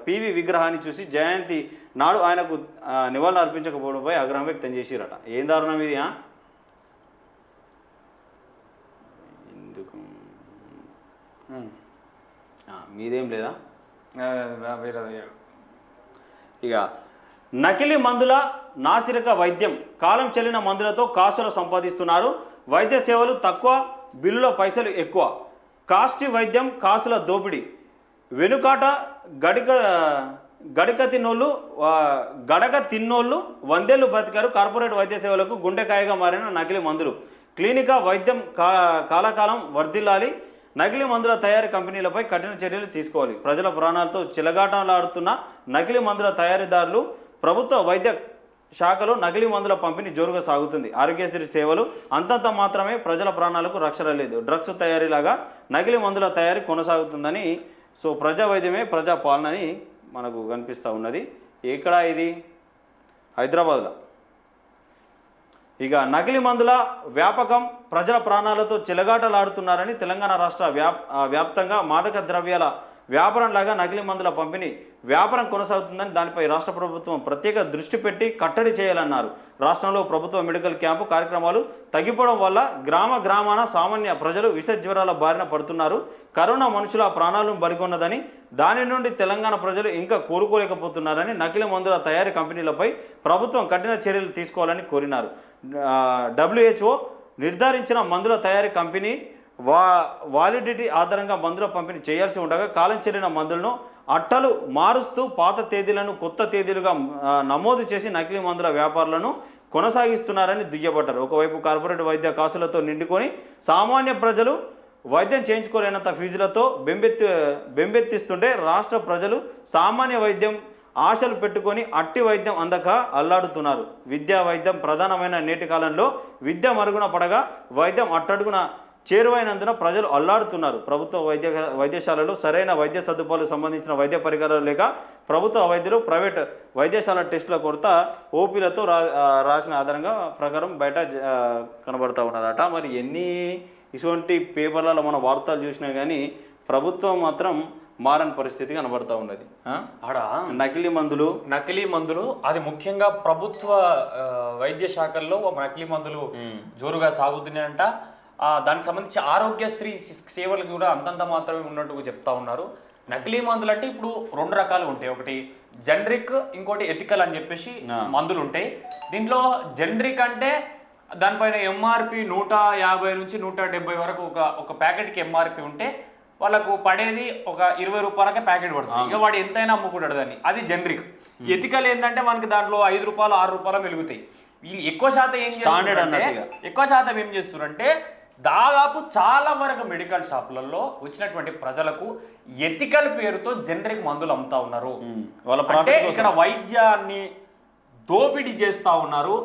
పీవీ విగ్రహాన్ని చూసి జయంతి నాడు ఆయనకు నివాళులు అర్పించకపోవడంపై ఆగ్రహం వ్యక్తం చేసిరట. ఏం దారుణం ఇది? ఎందుకు మీదేం లేదా? ఇక నకిలీ మందుల నాసిరక వైద్యం, కాలం చెల్లిన మందులతో కాసులు సంపాదిస్తున్నారు. వైద్య సేవలు తక్కువ, బిల్లుల పైసలు ఎక్కువ. కాస్టి వైద్యం, కాసుల దోపిడీ. వెనుకాట గడక తిన్నోళ్ళు 100 ఏళ్ళు బతికారు. కార్పొరేట్ వైద్య సేవలకు గుండెకాయగా మారిన నకిలీ మందులు. క్లినికా వైద్యం కాలకాలం వర్ధిల్లాలి. నకిలీ మందుల తయారీ కంపెనీలపై కఠిన చర్యలు తీసుకోవాలి. ప్రజల ప్రాణాలతో చిలగాటలాడుతున్న నకిలీ మందుల తయారీదారులు, ప్రభుత్వ వైద్య శాఖలో నకిలీ మందుల పంపిణీ జోరుగా సాగుతుంది. ఆరోగ్యశ్రీ సేవలు అంతంత మాత్రమే, ప్రజల ప్రాణాలకు రక్షణ లేదు. డ్రగ్స్ తయారీలాగా నకిలీ మందుల తయారీ కొనసాగుతుందని, సో ప్రజా వైద్యమే ప్రజా పాలనని మనకు కనిపిస్తూ ఉన్నది. ఎక్కడ ఇది? హైదరాబాద్లో. ఇక నకిలీ మందుల వ్యాపకం, ప్రజల ప్రాణాలతో చిలగాటలాడుతున్నారని తెలంగాణ రాష్ట్ర వ్యాప్తంగా మాదక ద్రవ్యాల వ్యాపారంలాగా నకిలీ మందుల పంపిణీ వ్యాపారం కొనసాగుతుందని, దానిపై రాష్ట్ర ప్రభుత్వం ప్రత్యేక దృష్టి పెట్టి కట్టడి చేయాలన్నారు. రాష్ట్రంలో ప్రభుత్వ మెడికల్ క్యాంపు కార్యక్రమాలు తగ్గిపోవడం వల్ల గ్రామాన సామాన్య ప్రజలు విష జ్వరాల బారిన పడుతున్నారు. కరోనా మనుషుల ప్రాణాలను బలికొన్నదని, దాని నుండి తెలంగాణ ప్రజలు ఇంకా కోలుకోలేకపోతున్నారని, నకిలీ మందుల తయారీ కంపెనీలపై ప్రభుత్వం కఠిన చర్యలు తీసుకోవాలని కోరినారు. WHO నిర్ధారించిన మందుల తయారీ కంపెనీ వాలిడిటీ ఆధారంగా మందుల పంపిణీ చేయాల్సి ఉండగా, కాలం చెల్లిన మందులను అట్టలు మారుస్తూ పాత తేదీలను కొత్త తేదీలుగా నమోదు చేసి నకిలీ మందుల వ్యాపారులను కొనసాగిస్తున్నారని దుయ్యబట్టారు. ఒకవైపు కార్పొరేట్ వైద్య కాసులతో నిండుకొని సామాన్య ప్రజలు వైద్యం చేయించుకోలేనంత ఫీజులతో బెంబెత్తిస్తుంటే, రాష్ట్ర ప్రజలు సామాన్య వైద్యం ఆశలు పెట్టుకొని అట్టి వైద్యం అందక అల్లాడుతున్నారు. విద్యా వైద్యం ప్రధానమైన నేటి కాలంలో విద్య మరుగున పడగా వైద్యం అట్టడుగున చేరువైనందున ప్రజలు అల్లాడుతున్నారు. ప్రభుత్వ వైద్యశాలలో సరైన వైద్య సదుపాయాలకు సంబంధించిన వైద్య పరికరాలు లేక ప్రభుత్వ వైద్యులు ప్రైవేట్ వైద్యశాల టెస్టుల కొరత ఓపీలతో రాసిన ఆధారంగా ప్రకారం బయట కనబడుతూ ఉన్నదట. మరి ఎన్ని ఇటువంటి పేపర్లలో మన వార్తలు చూసినా కానీ ప్రభుత్వం మాత్రం మారని పరిస్థితి కనబడతా ఉన్నది. ఆడ నకిలీ మందులు అది ముఖ్యంగా ప్రభుత్వ వైద్య శాఖల్లో నకిలీ మందులు జోరుగా సాగుతున్నాయంట. దానికి సంబంధించి ఆరోగ్యశ్రీ సేవలు కూడా అంతంత మాత్రమే ఉన్నట్టుగా చెప్తా ఉన్నారు. నకిలీ మందులు అంటే ఇప్పుడు 2 రకాలు ఉంటాయి. ఒకటి జనరిక్, ఇంకోటి ఎథికల్ అని చెప్పేసి మందులు ఉంటాయి. దీంట్లో జనరిక్ అంటే దానిపైన ఎంఆర్పి 150 నుంచి 170 వరకు ఒక ప్యాకెట్కి ఎంఆర్పి ఉంటే వాళ్ళకు పడేది ఒక 20 రూపాయలకే ప్యాకెట్ పడుతుంది. ఇక వాడు ఎంతైనా అమ్ముకుంటాడు దాన్ని. అది జనరిక్. ఎథికల్ ఏంటంటే మనకి దాంట్లో 5 రూపాయలు 6 రూపాయలు వెలుగుతాయి. వీళ్ళు ఎక్కువ శాతం ఏం చేస్తున్నారంటే దాదాపు చాలా వరకు మెడికల్ షాపులలో వచ్చినటువంటి ప్రజలకు ఎథికల్ పేరుతో జనరిక్ మందులు అమ్ముతా ఉన్నారు. అంటే ఇక్కడ వైద్యాన్ని దోపిడీ చేస్తూ ఉన్నారు.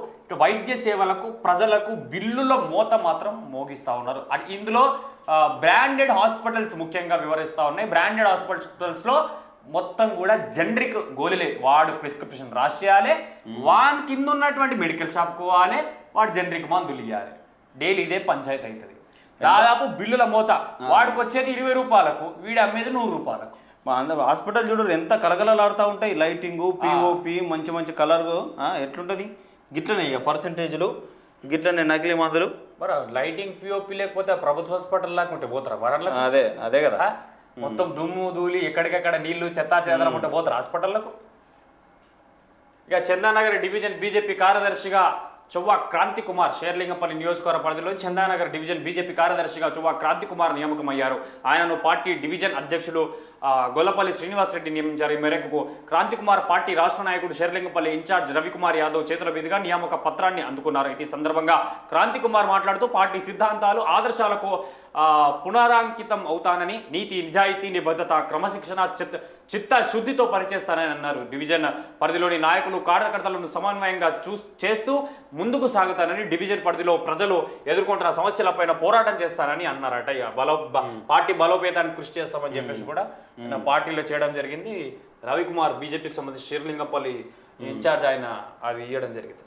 వైద్య సేవలకు ప్రజలకు బిల్లుల మోత మాత్రం మోగిస్తూ ఉన్నారు. ఇందులో బ్రాండెడ్ హాస్పిటల్స్ ముఖ్యంగా వివరిస్తూ ఉన్నాయి. బ్రాండెడ్ హాస్పిటల్స్లో మొత్తం కూడా జనరిక్ గోళీలే, వాడు ప్రిస్క్రిప్షన్ రాసేయాలి, వాని కింద ఉన్నటువంటి మెడికల్ షాప్కి పోవాలి, వాడు జనరిక్ మందులు ఇవ్వాలి. డైలీ ఇదే పంచాయతీ అవుతుంది. దాదాపు బిల్లుల మోత వాడికి వచ్చేది 20 రూపాయలకు, వీడు అమ్మేది 100 రూపాయలకు. హాస్పిటల్ చూడరు ఎంత కలకలలాడుతూ ఉంటాయి. లైటింగు, పిఓపి, మంచి మంచి కలర్ ఎట్లుంటుంది గిట్లనే. ఇక పర్సంటేజ్లు గిట్లనే నకిలీ మందులు. మరి లైటింగ్ పిఓపి లేకపోతే ప్రభుత్వ హాస్పిటల్ లాకుంటే పోతారా వరల్లా? అదే కదా, మొత్తం దుమ్ము ధూళి ఎక్కడికక్కడ నీళ్లు చెత్తా చెదరం ఉంటే పోతారు హాస్పిటళ్లకు. ఇక చందానగర్ డివిజన్ బీజేపీ కార్యదర్శిగా చువ్వా క్రాంతి కుమార్ షేర్లింగంపల్లి నియోజకవర్గ పరిధిలో చందానగర్ డివిజన్ బీజేపీ కార్యదర్శిగా చువ్వా క్రాంతి కుమార్ నియామకమయ్యారు. ఆయనను పార్టీ డివిజన్ అధ్యక్షులు గొల్లపల్లి శ్రీనివాసరెడ్డి నియమించారు. ఈ మేరకు క్రాంతి కుమార్ పార్టీ రాష్ట్ర నాయకుడు షేర్లింగంపల్లి ఇన్ఛార్జ్ రవికుమార్ యాదవ్ చేతుల మీదుగా నియామక పత్రాన్ని అందుకున్నారు. ఈ సందర్భంగా క్రాంతి కుమార్ మాట్లాడుతూ పార్టీ సిద్ధాంతాలు ఆదర్శాలకు పునరాంకితం అవుతానని, నీతి నిజాయితీ నిబద్ధత క్రమశిక్షణ చిత్తశుద్ధితో పనిచేస్తానని అన్నారు. డివిజన్ పరిధిలోని నాయకులు కార్యకర్తలను సమన్వయంగా చేస్తూ ముందుకు సాగుతానని, డివిజన్ పరిధిలో ప్రజలు ఎదుర్కొంటున్న సమస్యలపైన పోరాటం చేస్తానని అన్నారట. పార్టీ బలోపేతానికి కృషి చేస్తామని చెప్పేసి కూడా పార్టీలో చేయడం జరిగింది. రవికుమార్ బీజేపీకి సంబంధించి షేర్లింగంపల్లి ఇన్ఛార్జ్ ఆయన అది ఇవ్వడం జరిగింది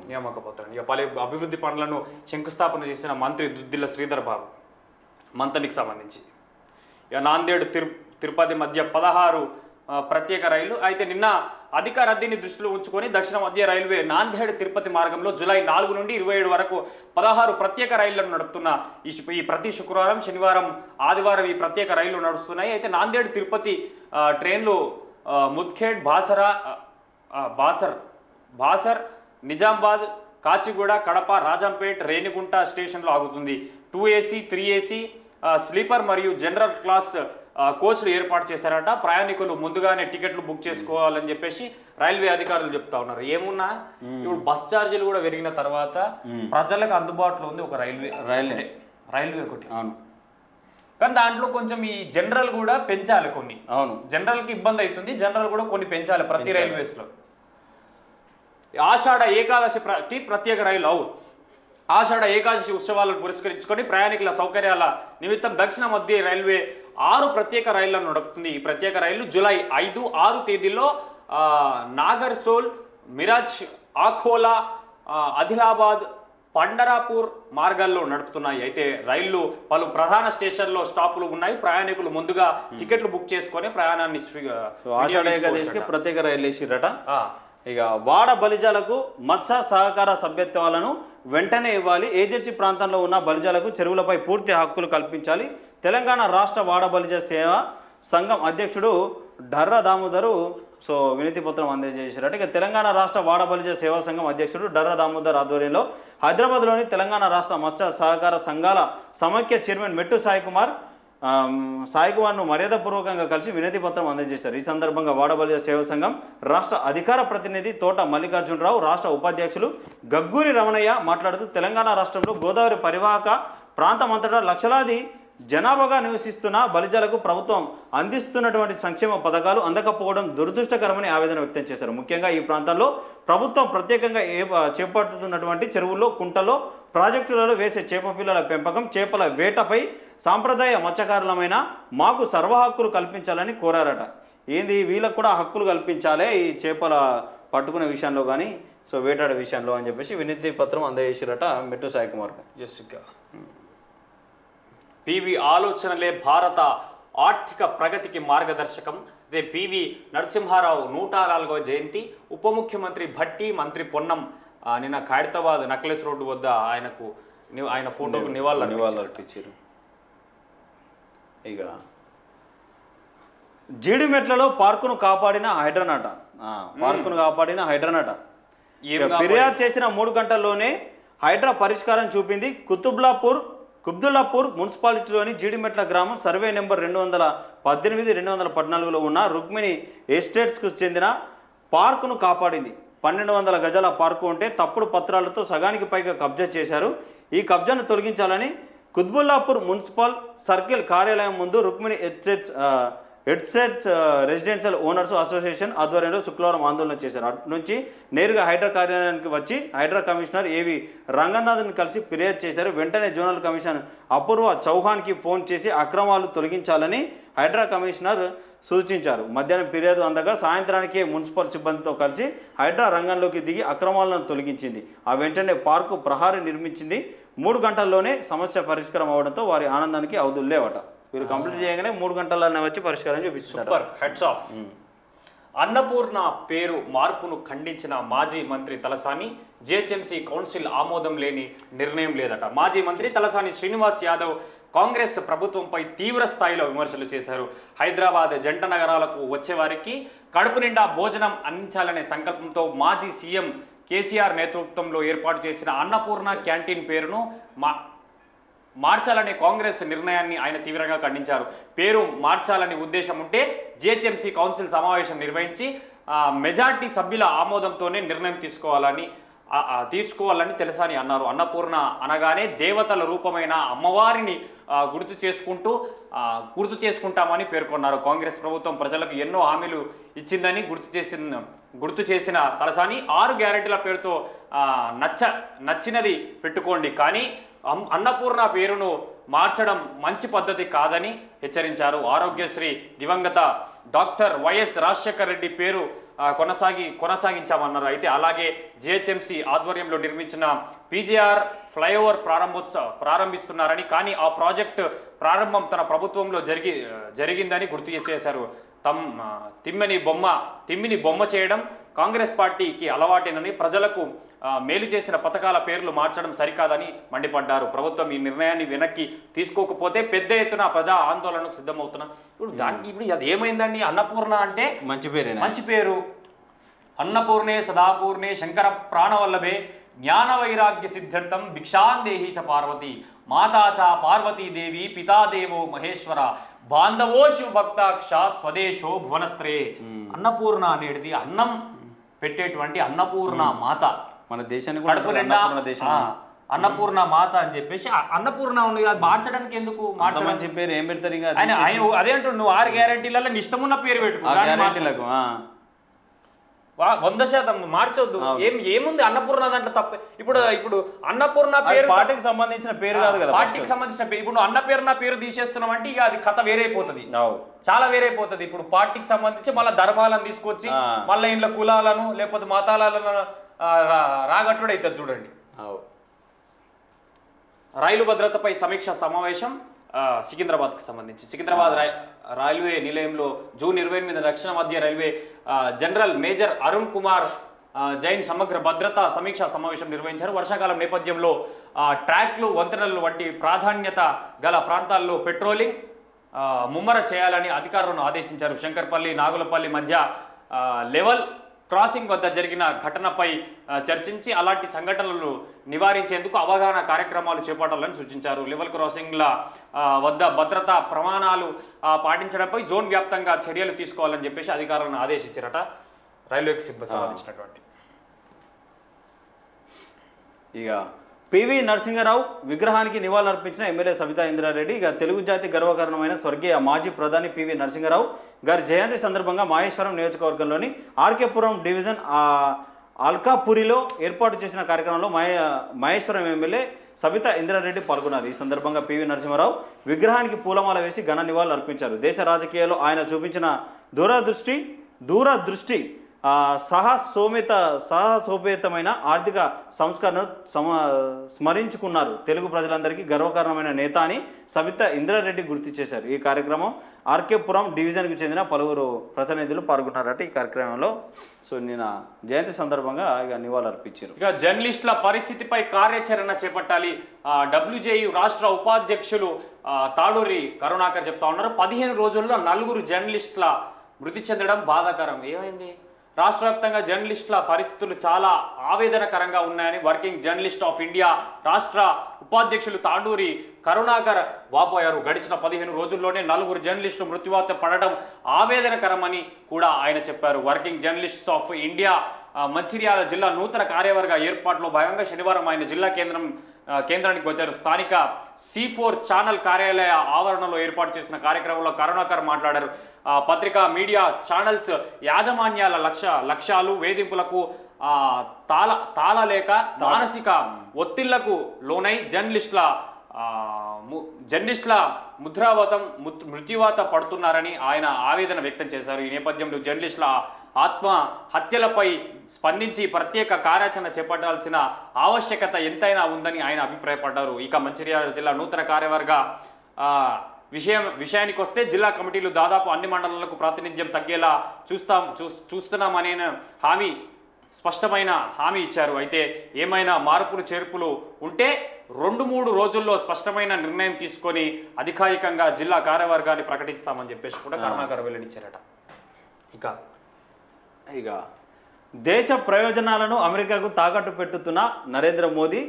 నియామక పత్రం. ఇక పలు అభివృద్ధి పనులను శంకుస్థాపన చేసిన మంత్రి దుద్దిల్ల శ్రీధర్ బాబు మంతనికి సంబంధించి. ఇక నాందేడ్ తిరుపతి మధ్య 16 ప్రత్యేక రైళ్లు. అయితే నిన్న అధిక రద్దీని దృష్టిలో ఉంచుకొని దక్షిణ మధ్య రైల్వే నాందేడ్ తిరుపతి మార్గంలో జూలై 4 నుండి 27 వరకు 16 ప్రత్యేక రైళ్లను నడుపుతున్న ఈ ప్రతి శుక్రవారం, శనివారం, ఆదివారం ఈ ప్రత్యేక రైళ్లు నడుస్తున్నాయి. అయితే నాందేడ్ తిరుపతి ట్రైన్లు ముద్ఖేడ్, బాసర్, నిజామాబాద్, కాచిగూడ, కడప, రాజంపేట్, రేణిగుంట స్టేషన్లో ఆగుతుంది. 2AC, 3AC స్లీపర్ మరియు జనరల్ క్లాస్ కోచ్లు ఏర్పాటు చేశారట. ప్రయాణికులు ముందుగానే టికెట్లు బుక్ చేసుకోవాలని చెప్పేసి రైల్వే అధికారులు చెప్తా ఉన్నారు. ఏమున్నా ఇప్పుడు బస్ ఛార్జీలు కూడా పెరిగిన తర్వాత ప్రజలకు అందుబాటులో ఉంది ఒక రైల్వే ఒకటి. అవును, కానీ దాంట్లో కొంచెం ఈ జనరల్ కూడా పెంచాలి కొన్ని. అవును, జనరల్కి ఇబ్బంది అవుతుంది, జనరల్ కూడా కొన్ని పెంచాలి ప్రతి రైల్వేస్లో. ఆషాఢ ఏకాదశి ప్రత్యేక రైలు. అవును, ఆషాఢ ఏకాదశి ఉత్సవాలను పురస్కరించుకొని ప్రయాణికుల సౌకర్యాల నిమిత్తం దక్షిణ మధ్య రైల్వే 6 ప్రత్యేక రైళ్లను నడుపుతుంది. ఈ ప్రత్యేక రైళ్లు జూలై 5, 6 తేదీల్లో నాగర్సోల్, మిరాజ్, ఆఖోలా, ఆదిలాబాద్, పండరాపూర్ మార్గాల్లో నడుపుతున్నాయి. అయితే రైళ్లు పలు ప్రధాన స్టేషన్లో స్టాపులు ఉన్నాయి. ప్రయాణికులు ముందుగా టికెట్లు బుక్ చేసుకొని ప్రయాణాన్ని ఆషాఢ ఏకాదశికి ప్రత్యేక రైలు వేసిరట. ఇక వాడ బలిజాలకు మత్స్య సహకార సభ్యత్వాలను వెంటనే ఇవ్వాలి. ఏజెన్సీ ప్రాంతంలో ఉన్న బలిజాలకు చెరువులపై పూర్తి హక్కులు కల్పించాలి. తెలంగాణ రాష్ట్ర వాడ బలిజ సేవా సంఘం అధ్యక్షుడు డర్ర దామోదరు వినతి పత్రం అందజేశారట. ఇక తెలంగాణ రాష్ట్ర వాడ బలిజ సేవా సంఘం అధ్యక్షుడు డర్ర దామోదర్ ఆధ్వర్యంలో హైదరాబాద్లోని తెలంగాణ రాష్ట్ర మత్స్య సహకార సంఘాల సమైక్య చైర్మన్ మెట్టు సాయికుమార్ను మర్యాదపూర్వకంగా కలిసి వినతి పత్రం అందజేశారు. ఈ సందర్భంగా వాడ బలిజ సేవా సంఘం రాష్ట్ర అధికార ప్రతినిధి తోట మల్లికార్జునరావు, రాష్ట్ర ఉపాధ్యక్షులు గగ్గూరి రమణయ్య మాట్లాడుతూ తెలంగాణ రాష్ట్రంలో గోదావరి పరివాహక ప్రాంతమంతటా లక్షలాది జనాభాగా నివసిస్తున్న బలిజాలకు ప్రభుత్వం అందిస్తున్నటువంటి సంక్షేమ పథకాలు అందకపోవడం దురదృష్టకరమని ఆవేదన వ్యక్తం చేశారు. ముఖ్యంగా ఈ ప్రాంతాల్లో ప్రభుత్వం ప్రత్యేకంగా చేపడుతున్నటువంటి చెరువుల్లో, కుంటల్లో, ప్రాజెక్టులలో వేసే చేప పిల్లల పెంపకం, చేపల వేటపై సాంప్రదాయ మత్స్యకారులమైన మాకు సర్వ హక్కులు కల్పించాలని కోరారట. ఏంది వీళ్ళకు కూడా హక్కులు కల్పించాలి ఈ చేపల పట్టుకునే విషయంలో కానీ వేటాడే విషయంలో అని చెప్పేసి వినతి పత్రం అందజేసిరట మెట్టు సాయికుమార్. పివి ఆలోచనలే భారత ఆర్థిక ప్రగతికి మార్గదర్శకం. అదే పివి నరసింహారావు 104వ జయంతి. ఉప ముఖ్యమంత్రి భట్టి, మంత్రి పొన్నం నిన్న ఖైరతాబాద్ నక్లెస్ రోడ్డు వద్ద ఆయన ఫోటోకు నివాళులర్పించారు. ఇక జీడిమెట్లలో పార్కును కాపాడిన హైడ్రానట. ఫిర్యాదు చేసిన 3 గంటల్లోనే హైడ్రా పరిష్కారం చూపింది. కుబ్దుల్లాపూర్ మున్సిపాలిటీలోని జీడిమెట్ల గ్రామం సర్వే నెంబర్ 218, 214లో ఉన్న రుక్మిణి ఎస్టేట్స్కు చెందిన పార్కును కాపాడింది. 1200 గజాల పార్కు ఉంటే తప్పుడు పత్రాలతో సగానికి పైగా కబ్జా చేశారు. ఈ కబ్జాను తొలగించాలని కుత్బుల్లాపూర్ మున్సిపల్ సర్కిల్ కార్యాలయం ముందు Rukmini estates residential owners association ఆధ్వర్యంలో శుక్రవారం ఆందోళన చేశారు. అటు నుంచి నేరుగా హైడ్రా కార్యాలయానికి వచ్చి హైడ్రా కమిషనర్ ఏవి రంగనాథన్ కలిసి ఫిర్యాదు చేశారు. వెంటనే జోనల్ కమిషనర్ అపూర్వ చౌహాన్కి ఫోన్ చేసి అక్రమాలు తొలగించాలని హైడ్రా కమిషనర్ సూచించారు. మధ్యాహ్నం ఫిర్యాదు అందగా సాయంత్రానికే మున్సిపల్ సిబ్బందితో కలిసి హైడ్రా రంగంలోకి దిగి అక్రమాలను తొలగించింది. ఆ వెంటనే పార్కు ప్రహారీ నిర్మించింది. 3 గంటల్లోనే సమస్య పరిష్కారం అవడంతో వారి ఆనందానికి అవధులు లేవట. వీరు కంప్లీట్ చేయగానే 3 గంటలనే వచ్చి పరిష్కారం చూపిస్తున్నారు. Heads of. అన్నపూర్ణ పేరు మార్పును ఖండించిన మాజీ మంత్రి తలసాని జిహెచ్ఎంసీ కౌన్సిల్ ఆమోదం లేని నిర్ణయం లేదట. మాజీ మంత్రి తలసాని శ్రీనివాస్ యాదవ్ కాంగ్రెస్ ప్రభుత్వంపై తీవ్ర స్థాయిలో విమర్శలు చేశారు. హైదరాబాద్ జంట నగరాలకు వచ్చేవారికి కడుపు నిండా భోజనం అందించాలనే సంకల్పంతో మాజీ సీఎం కేసీఆర్ నేతృత్వంలో ఏర్పాటు చేసిన అన్నపూర్ణ క్యాంటీన్ పేరును మార్చాలనే కాంగ్రెస్ నిర్ణయాన్ని ఆయన తీవ్రంగా ఖండించారు. పేరు మార్చాలని ఉద్దేశం ఉంటే జిహెచ్ఎంసీ కౌన్సిల్ సమావేశం నిర్వహించి మెజార్టీ సభ్యుల ఆమోదంతోనే నిర్ణయం తీసుకోవాలని తలసాని అన్నారు. అన్నపూర్ణ అనగానే దేవతల రూపమైన అమ్మవారిని గుర్తు చేసుకుంటామని పేర్కొన్నారు. కాంగ్రెస్ ప్రభుత్వం ప్రజలకు ఎన్నో హామీలు ఇచ్చిందని గుర్తు చేసిన తలసాని 6 గ్యారెంటీల పేరుతో నచ్చినది పెట్టుకోండి, కానీ అన్నపూర్ణ పేరును మార్చడం మంచి పద్ధతి కాదని హెచ్చరించారు. ఆరోగ్యశ్రీ దివంగత డాక్టర్ వైఎస్ రాజశేఖర్ రెడ్డి పేరు కొనసాగించామన్నారు. అయితే అలాగే జిహెచ్ఎంసీ ఆధ్వర్యంలో నిర్మించిన పీజీఆర్ ఫ్లైఓవర్ ప్రారంభిస్తున్నారని, కానీ ఆ ప్రాజెక్టు ప్రారంభం తన ప్రభుత్వంలో జరిగిందని గుర్తు చేశారు. తిమ్మిని బొమ్మ చేయడం కాంగ్రెస్ పార్టీకి అలవాటేనని, ప్రజలకు మేలు చేసిన పథకాల పేర్లు మార్చడం సరికాదని మండిపడ్డారు. ప్రభుత్వం ఈ నిర్ణయాన్ని వెనక్కి తీసుకోకపోతే పెద్ద ఎత్తున ప్రజా ఆందోళనకు సిద్ధమవుతున్నాం. ఇప్పుడు అది ఏమైందండి? అన్నపూర్ణ అంటే మంచి పేరు. అన్నపూర్ణే సదాపూర్ణే శంకర ప్రాణవల్లభే జ్ఞాన వైరాగ్య సిద్ధార్థం భిక్షాందేహి చ పార్వతి మాతా చ పార్వతీదేవి పితాదేవో మహేశ్వర బాంధవో శివభక్తాక్ష స్వదేశో భువనత్రే. అన్నపూర్ణ అనేది అన్నం పెట్టేటువంటి అన్నపూర్ణ మాత. మన దేశానికి అన్నపూర్ణ మాత అని చెప్పేసి అన్నపూర్ణ ఉంది. అది మార్చడానికి ఎందుకు? మంచి పేరు ఏం పెడతారు? అదే అంటూ నువ్వు 6 గ్యారెంటీలలో ఇష్టమున్న పేరు పెట్టుకో. 100% మార్చొద్దు. ఏముంది అన్నపూర్ణ దాంట్లో తప్ప? ఇప్పుడు అన్నపూర్ణ పేరు పార్టీకి సంబంధించిన పేరు కాదు కదా. పార్టీకి సంబంధించిన పేరు. ఇప్పుడు అన్నపూర్ణ పేరు తీసేస్తున్నాం అంటే ఇక అది కథ వేరైపోతుంది, చాలా వేరైపోతుంది. ఇప్పుడు పార్టీకి సంబంధించి మళ్ళీ ధర్మాలను తీసుకొచ్చి మళ్ళీ ఇంట్లో కులాలను లేకపోతే మతాలను రాగట్టుడు అవుతుంది. చూడండి, రైలు భద్రతపై సమీక్ష సమావేశం సికింద్రాబాద్కి సంబంధించి సికింద్రాబాద్ రైల్వే నిలయంలో జూన్ 28 దక్షిణ మధ్య railway general major Arun Kumar Jain సమగ్ర భద్రతా సమీక్షా సమావేశం నిర్వహించారు. వర్షాకాలం నేపథ్యంలో ట్రాక్లు, వంతెనలు వంటి ప్రాధాన్యత గల ప్రాంతాల్లో పెట్రోలింగ్ ముమ్మర చేయాలని అధికారులను ఆదేశించారు. శంకర్పల్లి, నాగులపల్లి మధ్య లెవెల్ క్రాసింగ్ వద్ద జరిగిన ఘటనపై చర్చించి అలాంటి సంఘటనలను నివారించేందుకు అవగాహన కార్యక్రమాలు చేపట్టాలని సూచించారు. లెవెల్ క్రాసింగ్ల వద్ద భద్రతా ప్రమాణాలు పాటించడంపై జోన్ వ్యాప్తంగా చర్యలు తీసుకోవాలని చెప్పేసి అధికారులను ఆదేశించారట రైల్వేకి సంబంధించినటువంటి. ఇక పివి నరసింహారావు విగ్రహానికి నివాళులర్పించిన ఎమ్మెల్యే సబితా ఇంద్రారెడ్డి. ఇక తెలుగు జాతి గర్వకారణమైన స్వర్గీయ మాజీ ప్రధాని పివి నరసింహారావు గారి జయంతి సందర్భంగా మహేశ్వరం నియోజకవర్గంలోని ఆర్కేపురం డివిజన్ అల్కాపురిలో ఏర్పాటు చేసిన కార్యక్రమంలో మహేశ్వరం ఎమ్మెల్యే సబితా ఇంద్రారెడ్డి పాల్గొన్నారు. ఈ సందర్భంగా పివి నరసింహారావు విగ్రహానికి పూలమాల వేసి ఘన నివాళులు అర్పించారు. దేశ రాజకీయాల్లో ఆయన చూపించిన దూరదృష్టి సాహసోపేతమైన ఆర్థిక సంస్కరణను స్మరించుకున్నారు. తెలుగు ప్రజలందరికీ గర్వకారణమైన నేత అని సబితా ఇంద్రారెడ్డి గుర్తు చేశారు. ఈ కార్యక్రమం ఆర్కేపురం డివిజన్కు చెందిన పలువురు ప్రతినిధులు పాల్గొన్నారట. ఈ కార్యక్రమంలో నిన్న జయంతి సందర్భంగా ఇక నివాళులు అర్పించారు. ఇక జర్నలిస్టుల పరిస్థితిపై కార్యాచరణ చేపట్టాలి. WJU రాష్ట్ర ఉపాధ్యక్షులు తాడూరి కరుణాకర్ చెప్తా ఉన్నారు. 15 రోజుల్లో 4 జర్నలిస్టుల మృతి చెందడం బాధాకరం. ఏమైంది? రాష్ట్ర వ్యాప్తంగా జర్నలిస్టుల పరిస్థితులు చాలా ఆవేదనకరంగా ఉన్నాయని వర్కింగ్ జర్నలిస్ట్ ఆఫ్ ఇండియా రాష్ట్ర ఉపాధ్యక్షులు తాడూరి కరుణాకర్ వాపోయారు. గడిచిన 15 రోజుల్లోనే 4 జర్నలిస్టులు మృత్యువాత పడడం ఆవేదనకరమని కూడా ఆయన చెప్పారు. Working journalists of India Mancherial జిల్లా నూతన కార్యవర్గ ఏర్పాటులో భాగంగా శనివారం ఆయన జిల్లా కేంద్రానికి వచ్చారు. స్థానిక C4 ఛానల్ కార్యాలయ ఆవరణలో ఏర్పాటు చేసిన కార్యక్రమంలో కరుణాకర్ మాట్లాడారు. పత్రికా మీడియా ఛానల్స్ యాజమాన్యాల లక్ష్యాలు వేధింపులకు తాళలేక మానసిక ఒత్తిళ్లకు లోనై జర్నలిస్టుల మృత్యువాత పడుతున్నారని ఆయన ఆవేదన వ్యక్తం చేశారు. ఈ నేపథ్యంలో జర్నలిస్టుల ఆత్మహత్యలపై స్పందించి ప్రత్యేక కార్యాచరణ చేపట్టాల్సిన ఆవశ్యకత ఎంతైనా ఉందని ఆయన అభిప్రాయపడ్డారు. ఇక మంచిర్యాల జిల్లా నూతన కార్యవర్గ విషయానికి వస్తే జిల్లా కమిటీలు దాదాపు అన్ని మండలాలకు ప్రాతినిధ్యం తగ్గేలా చూస్తున్నామనే స్పష్టమైన హామీ ఇచ్చారు. అయితే ఏమైనా మార్పులు చేర్పులు ఉంటే 2-3 రోజుల్లో స్పష్టమైన నిర్ణయం తీసుకొని అధికారికంగా జిల్లా కార్యవర్గాన్ని ప్రకటిస్తామని చెప్పేసి కూడా కరుణాకర్ వెల్లడించారట. ఇక దేశ ప్రయోజనాలను అమెరికాకు తాకట్టు పెట్టుతున్న నరేంద్ర మోదీ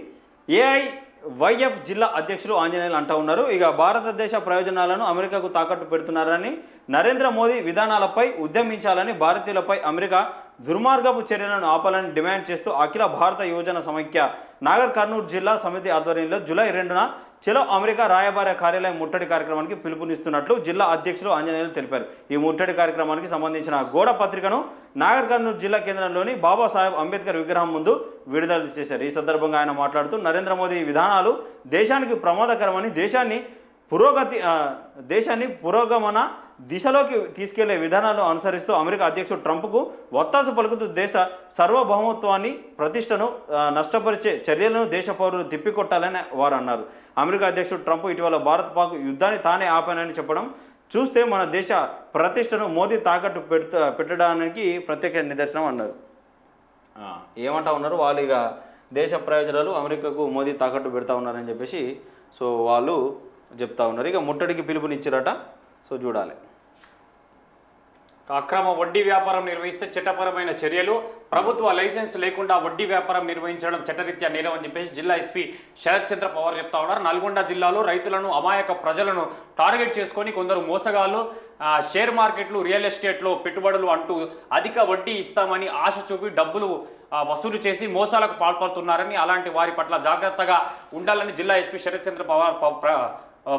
ఏఐవైఎఫ్ జిల్లా అధ్యక్షులు ఆంజనేయులు అంటూ ఉన్నారు. ఇక భారతదేశ ప్రయోజనాలను అమెరికాకు తాకట్టు పెడుతున్నారని, నరేంద్ర మోదీ విధానాలపై ఉద్యమించాలని, భారతీయులపై అమెరికా దుర్మార్గపు చర్యలను ఆపాలని డిమాండ్ చేస్తూ అఖిల భారత యువజన సమైక్య నాగర్ కర్నూలు జిల్లా సమితి ఆధ్వర్యంలో జూలై 2న చలో అమెరికా రాయబార కార్యాలయం ముట్టడి కార్యక్రమానికి పిలుపునిస్తున్నట్లు జిల్లా అధ్యక్షులు ఆంజనేయులు తెలిపారు. ఈ ముట్టడి కార్యక్రమానికి సంబంధించిన గోడ పత్రికను నాగర్ కర్నూలు జిల్లా కేంద్రంలోని బాబాసాహెబ్ అంబేద్కర్ విగ్రహం ముందు విడుదల చేశారు. ఈ సందర్భంగా ఆయన మాట్లాడుతూ నరేంద్ర మోదీ విధానాలు దేశానికి ప్రమాదకరమని, దేశాన్ని పురోగమన దిశలోకి తీసుకెళ్లే విధానాలు అనుసరిస్తూ అమెరికా అధ్యక్షుడు ట్రంప్కు ఒత్తాసు పలుకుతూ దేశ సార్వభౌమత్వాన్ని, ప్రతిష్టను నష్టపరిచే చర్యలను దేశ పౌరులు తిప్పికొట్టాలని వారు అన్నారు. అమెరికా అధ్యక్షుడు ట్రంప్ ఇటీవల భారత్ పాక్ యుద్ధాన్ని తానే ఆపానని చెప్పడం చూస్తే మన దేశ ప్రతిష్టను మోదీ తాకట్టు పెట్టడానికి ప్రత్యేక నిదర్శనం అన్నారు. ఏమంటా ఉన్నారు వాళ్ళు, ఇక దేశ ప్రయోజనాలు అమెరికాకు మోదీ తాకట్టు పెడతా ఉన్నారని చెప్పేసి సో వాళ్ళు చెప్తా ఉన్నారు. ఇక ముట్టడికి పిలుపునిచ్చారట. సో చూడాలి. అక్రమ వడ్డీ వ్యాపారం నిర్వహిస్తే చట్టపరమైన చర్యలు, ప్రభుత్వ లైసెన్స్ లేకుండా వడ్డీ వ్యాపారం నిర్వహించడం చట్టరీత్యా నేరం అని చెప్పేసి జిల్లా ఎస్పీ శరత్ చంద్ర పవార్ చెప్తా ఉన్నారు. నల్గొండ జిల్లాలో రైతులను, అమాయక ప్రజలను టార్గెట్ చేసుకొని కొందరు మోసగాళ్ళు షేర్ మార్కెట్లు, రియల్ ఎస్టేట్లో పెట్టుబడులు అంటూ అధిక వడ్డీ ఇస్తామని ఆశ చూపి డబ్బులు వసూలు చేసి మోసాలకు పాల్పడుతున్నారని, అలాంటి వారి పట్ల జాగ్రత్తగా ఉండాలని జిల్లా ఎస్పీ శరత్ చంద్ర పవార్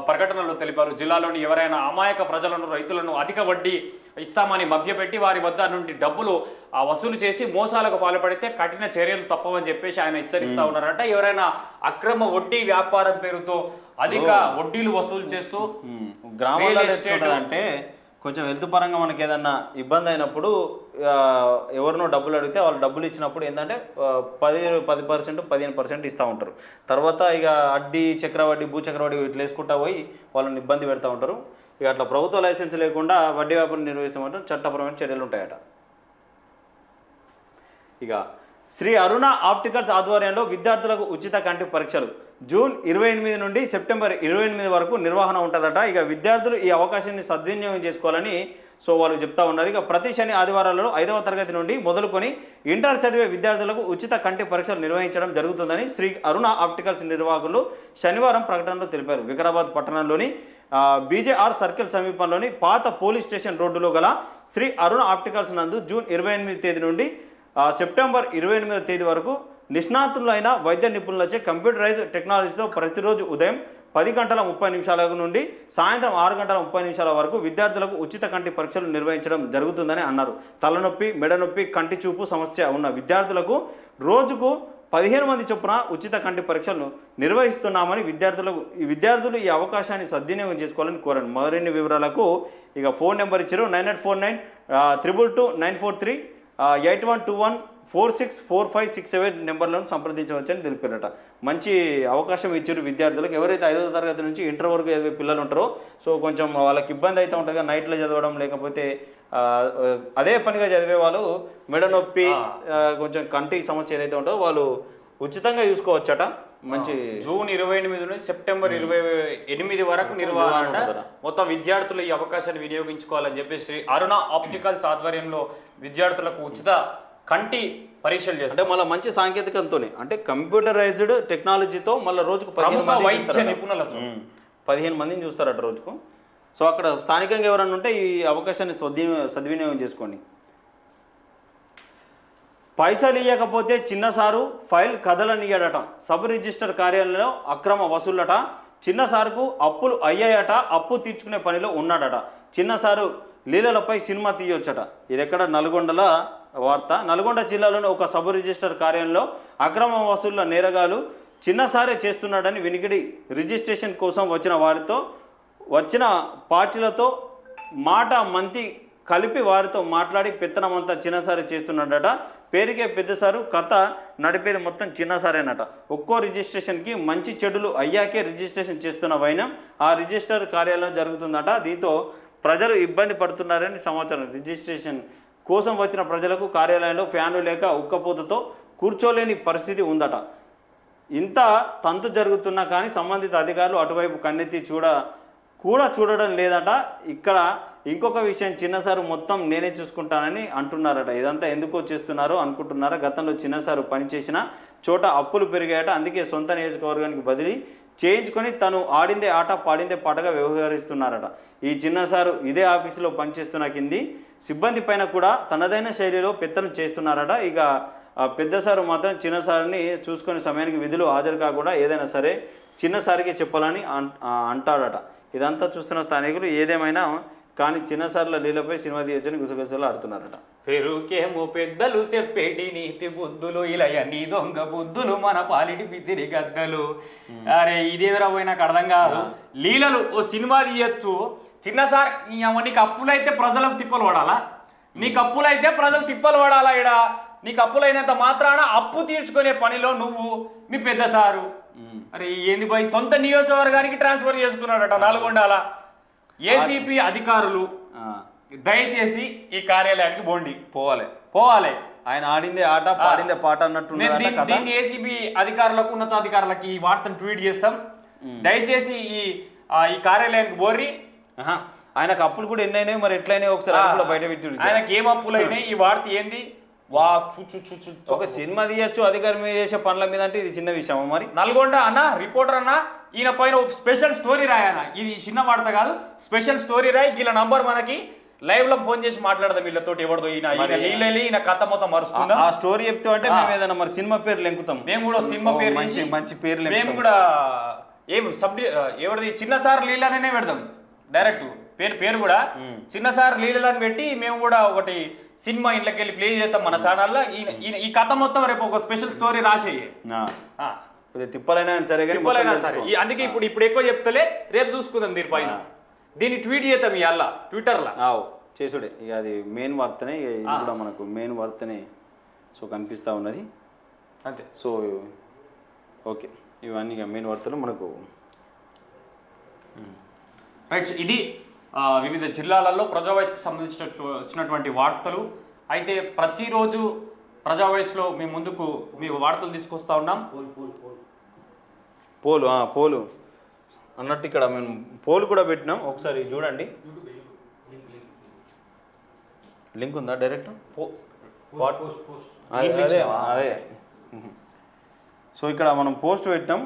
ప్రకటనలో తెలిపారు. జిల్లాలోని ఎవరైనా అమాయక ప్రజలను, రైతులను అధిక వడ్డీ ఇస్తామని మభ్యపెట్టి వారి వద్ద నుండి డబ్బులు వసూలు చేసి మోసాలకు పాల్పడితే కఠిన చర్యలు తప్పవని చెప్పేసి ఆయన హెచ్చరిస్తా ఉన్నారంట. ఎవరైనా అక్రమ వడ్డీ వ్యాపారం పేరుతో అధిక వడ్డీలు వసూలు చేస్తూ గ్రామాల్లో అంటే కొంచెం హెల్త్ పరంగా మనకి ఏదన్నా ఇబ్బంది అయినప్పుడు ఎవరినో డబ్బులు అడిగితే వాళ్ళు డబ్బులు ఇచ్చినప్పుడు ఏంటంటే 10%, 15% ఇస్తూ ఉంటారు. తర్వాత ఇక అడ్డీ, చక్రవడ్డీ, భూచక్రవడ్డీ ఇట్లా వేసుకుంటా పోయి వాళ్ళని ఇబ్బంది పెడతా ఉంటారు. ఇక అట్లా ప్రభుత్వ లైసెన్స్ లేకుండా వడ్డీ వ్యాపారం నిర్వహిస్తే మాత్రం చట్టపరమైన చర్యలు ఉంటాయట. ఇక శ్రీ అరుణ ఆప్టికల్స్ ఆధ్వర్యంలో విద్యార్థులకు ఉచిత కంటి పరీక్షలు జూన్ 28 నుండి సెప్టెంబర్ 28 వరకు నిర్వహణ ఉంటుందట. ఇక విద్యార్థులు ఈ అవకాశాన్ని సద్వినియోగం చేసుకోవాలని సో వాళ్ళు చెప్తా ఉన్నారు. ఇక ప్రతి శని ఆదివారాలలో 5వ తరగతి నుండి మొదలుకొని ఇంటర్ చదివే విద్యార్థులకు ఉచిత కంటి పరీక్షలు నిర్వహించడం జరుగుతుందని శ్రీ అరుణ ఆప్టికల్స్ నిర్వాహకులు శనివారం ప్రకటనలో తెలిపారు. వికారాబాద్ పట్టణంలోని బీజేఆర్ సర్కిల్ సమీపంలోని పాత పోలీస్ స్టేషన్ రోడ్డులో గల శ్రీ అరుణ ఆప్టికల్స్ నందు జూన్ 28 తేదీ నుండి సెప్టెంబర్ 28వ తేదీ వరకు నిష్ణాతులైన వైద్య నిపుణులచే కంప్యూటరైజ్ టెక్నాలజీతో ప్రతిరోజు ఉదయం 10:30 నుండి సాయంత్రం 6:30 వరకు విద్యార్థులకు ఉచిత కంటి పరీక్షలు నిర్వహించడం జరుగుతుందని అన్నారు. తలనొప్పి, మెడనొప్పి, కంటి చూపు సమస్య ఉన్న విద్యార్థులకు రోజుకు 15 మంది చొప్పున ఉచిత కంటి పరీక్షలను నిర్వహిస్తున్నామని విద్యార్థులు ఈ అవకాశాన్ని సద్వినియోగం చేసుకోవాలని కోరారు. మరిన్ని వివరాలకు ఇక ఫోన్ నెంబర్ ఇచ్చారు 9849222943 8121464567 నెంబర్లను సంప్రదించవచ్చని తెలిపారట. మంచి అవకాశం ఇచ్చారు విద్యార్థులకు. ఎవరైతే 5వ తరగతి నుంచి ఇంటర్ వరకు చదివే పిల్లలు ఉంటారో సో కొంచెం వాళ్ళకి ఇబ్బంది అయితే ఉంటుంది కదా, నైట్లో చదవడం లేకపోతే అదే పనిగా చదివే వాళ్ళు మెడ నొప్పి, కొంచెం కంటి సమస్య ఏదైతే ఉంటుందో వాళ్ళు ఉచితంగా చూసుకోవచ్చట. మంచి జూన్ 28 నుండి సెప్టెంబర్ 28 వరకు నిర్వహణ. మొత్తం విద్యార్థులు ఈ అవకాశాన్ని వినియోగించుకోవాలని చెప్పేసి అరుణ ఆప్టికల్స్ ఆధ్వర్యంలో విద్యార్థులకు ఉచిత కంటి పరీక్షలు చేస్తారు. అంటే మళ్ళీ మంచి సాంకేతికతతోనే, అంటే కంప్యూటరైజ్డ్ టెక్నాలజీతో మళ్ళీ రోజుకు 15 మందిని చూస్తారట రోజుకు. సో అక్కడ స్థానికంగా ఎవరన్నా ఉంటే ఈ అవకాశాన్ని సద్వినియోగం చేసుకోండి. పైసలు ఇవ్వకపోతే చిన్నసారు ఫైల్ కదలనియడట. సబ్ రిజిస్టర్ కార్యాలయంలో అక్రమ వసూళ్లట. చిన్నసారుకు అప్పులు అయ్యాయట. అప్పు తీర్చుకునే పనిలో ఉన్నాడట. చిన్నసారు లీలలపై సినిమా తీయొచ్చట. ఇది ఎక్కడ? నల్గొండల వార్త. నల్గొండ జిల్లాలోని ఒక సబ్ రిజిస్టర్ కార్యాలయంలో అక్రమ వసూళ్ల నేరగాలు చిన్నసారే చేస్తున్నాడని వినికిడి. రిజిస్ట్రేషన్ కోసం వచ్చిన పార్టీలతో మాట మంతి కలిపి వారితో మాట్లాడి పెత్తనమంతా చిన్నసారి చేస్తున్నాడట. పేరుకే పెద్ద సారు, కథ నడిపేది మొత్తం చిన్న సారేనట. ఒక్కో రిజిస్ట్రేషన్కి మంచి చెడులు అయ్యాకే రిజిస్ట్రేషన్ చేస్తున్న వైనం ఆ రిజిస్టర్ కార్యాలయం జరుగుతుందట. దీంతో ప్రజలు ఇబ్బంది పడుతున్నారని సమాచారం. రిజిస్ట్రేషన్ కోసం వచ్చిన ప్రజలకు కార్యాలయంలో ఫ్యాన్లు లేక ఉక్కపోతతో కూర్చోలేని పరిస్థితి ఉందట. ఇంత తంతు జరుగుతున్నా కానీ సంబంధిత అధికారులు అటువైపు కన్నెత్తి చూడడం లేదట. ఇక్కడ ఇంకొక విషయం, చిన్నసారు మొత్తం నేనే చూసుకుంటానని అంటున్నారట. ఇదంతా ఎందుకో చేస్తున్నారో అనుకుంటున్నారా? గతంలో చిన్నసారు పనిచేసిన చోట అప్పులు పెరిగాయట. అందుకే సొంత నియోజకవర్గానికి బదిలీ చేయించుకొని తను ఆడిందే ఆట పాడిందే పాటగా వ్యవహరిస్తున్నారట. ఈ చిన్నసారు ఇదే ఆఫీసులో పనిచేస్తున్న కింది సిబ్బంది పైన కూడా తనదైన శైలిలో పెత్తనం చేస్తున్నారట. ఇక పెద్దసారు మాత్రం చిన్నసారిని చూసుకునే సమయానికి విధులు హాజరు కాకుండా ఏదైనా సరే చిన్నసారికి చెప్పాలని అంటాడట. ఇదంతా చూస్తున్న స్థానికులు ఏదేమైనా కానీ చిన్నసార్ల లీలపై సినిమా తీయొచ్చని గుసగుసలు ఆడుతున్నారట. పెరుకేమో పెద్దలు చెప్పేటి నీతి బుద్ధులు ఇలయ నీ దొంగ బుద్ధులు మన పాలిటి బిద్దిరి గద్దలు. అరే ఇదేవరా పోయి నాకు అర్థం కాదు. లీలలు ఓ సినిమా తీయచ్చు, చిన్నసారి నీకు అప్పులైతే ప్రజలకు తిప్పలు పడాలా? నీకు అప్పులైతే ప్రజలు తిప్పలు పడాలా? ఇడ నీకు అప్పులైనంత మాత్రాన అప్పు తీర్చుకునే పనిలో నువ్వు మీ పెద్ద సారు అరే ఏంది పోయి సొంత నియోజకవర్గానికి ట్రాన్స్ఫర్ చేసుకున్నాడట నల్గొండాల. ఏసీపీ అధికారులు దయచేసి ఈ కార్యాలయానికి బోండి పోవాలి. ఆయన ఆడిందే ఆట పాడిందే పాట అన్నట్టు దీన్ని ఏసీబీ అధికారులకు ఉన్నతాధికారులకు ఈ వార్తను ట్వీట్ చేస్తాం. దయచేసి ఈ కార్యాలయానికి బోర్రి. ఆయనకు అప్పులు కూడా ఎన్ని అయినాయి, మరి ఎట్లయినాయి ఒకసారి బయట పెట్టి ఆయనకి ఏం అప్పులు అయినాయి, ఈ వార్త ఏంది? ఒక సినిమా తీయచ్చు అధికారి మీద చేసే పనుల మీద అంటే ఇది చిన్న విషయం. మరి నల్గొండ అన్న రిపోర్టర్ అన్న ఈయన పైన స్పెషల్ స్టోరీ రాయన్న. ఇది చిన్న వార్త కాదు, స్పెషల్ స్టోరీ రాయి. వీళ్ళ నంబర్ మనకి లైవ్ లో ఫోన్ చేసి మాట్లాడదాం వీళ్ళతో. ఎవరితో ఈయన కథ మొత్తం మరుస్తుందా? ఆ స్టోరీ చెప్తే అంటే మేము ఏదైనా మరి సినిమా పేర్లు ఎంకుతాం. మేము కూడా సినిమా పేరు మంచి పేర్లు మేము కూడా ఏం ఎవరిది చిన్నసారి లీలనే పెడదాం. డైరెక్ట్ పేరు కూడా చిన్నసారి లీలని పెట్టి మేము కూడా ఒకటి సినిమా ఇంట్లోకి వెళ్ళి ప్లే చేస్తాం మన ఛానల్లో. ఈ కథ మొత్తం రేపు ఒక స్పెషల్ స్టోరీ రాసేయి. తిప్పలైనా సరే అందుకే ఇప్పుడు ఎక్కువ చెప్తలే, రేపు చూసుకుందాం దీనిపైన. దీన్ని ట్వీట్ చేద్దాం ఇవాళ ట్విట్టర్లో చేసుడే. ఇక అది మెయిన్ వార్తనే, ఇది కూడా మనకు మెయిన్ వార్తనే సో కనిపిస్తూ ఉన్నది అంతే. సో ఓకే, ఇవన్నీ ఇక మెయిన్ వార్తలు మనకు రైట్. ఇది వివిధ జిల్లాలలో ప్రజావాయిస్కి వచ్చినటువంటి వార్తలు. అయితే ప్రతిరోజు ప్రజావాయిస్లో మేము ముందుకు మీ వార్తలు తీసుకొస్తా ఉన్నాం. పోలు అన్నట్టు ఇక్కడ మేము పోలు కూడా పెట్టినాం, ఒకసారి చూడండి. లింక్ ఉందా డైరెక్ట్? అదే సో ఇక్కడ మనం పోస్ట్ పెట్టినాం.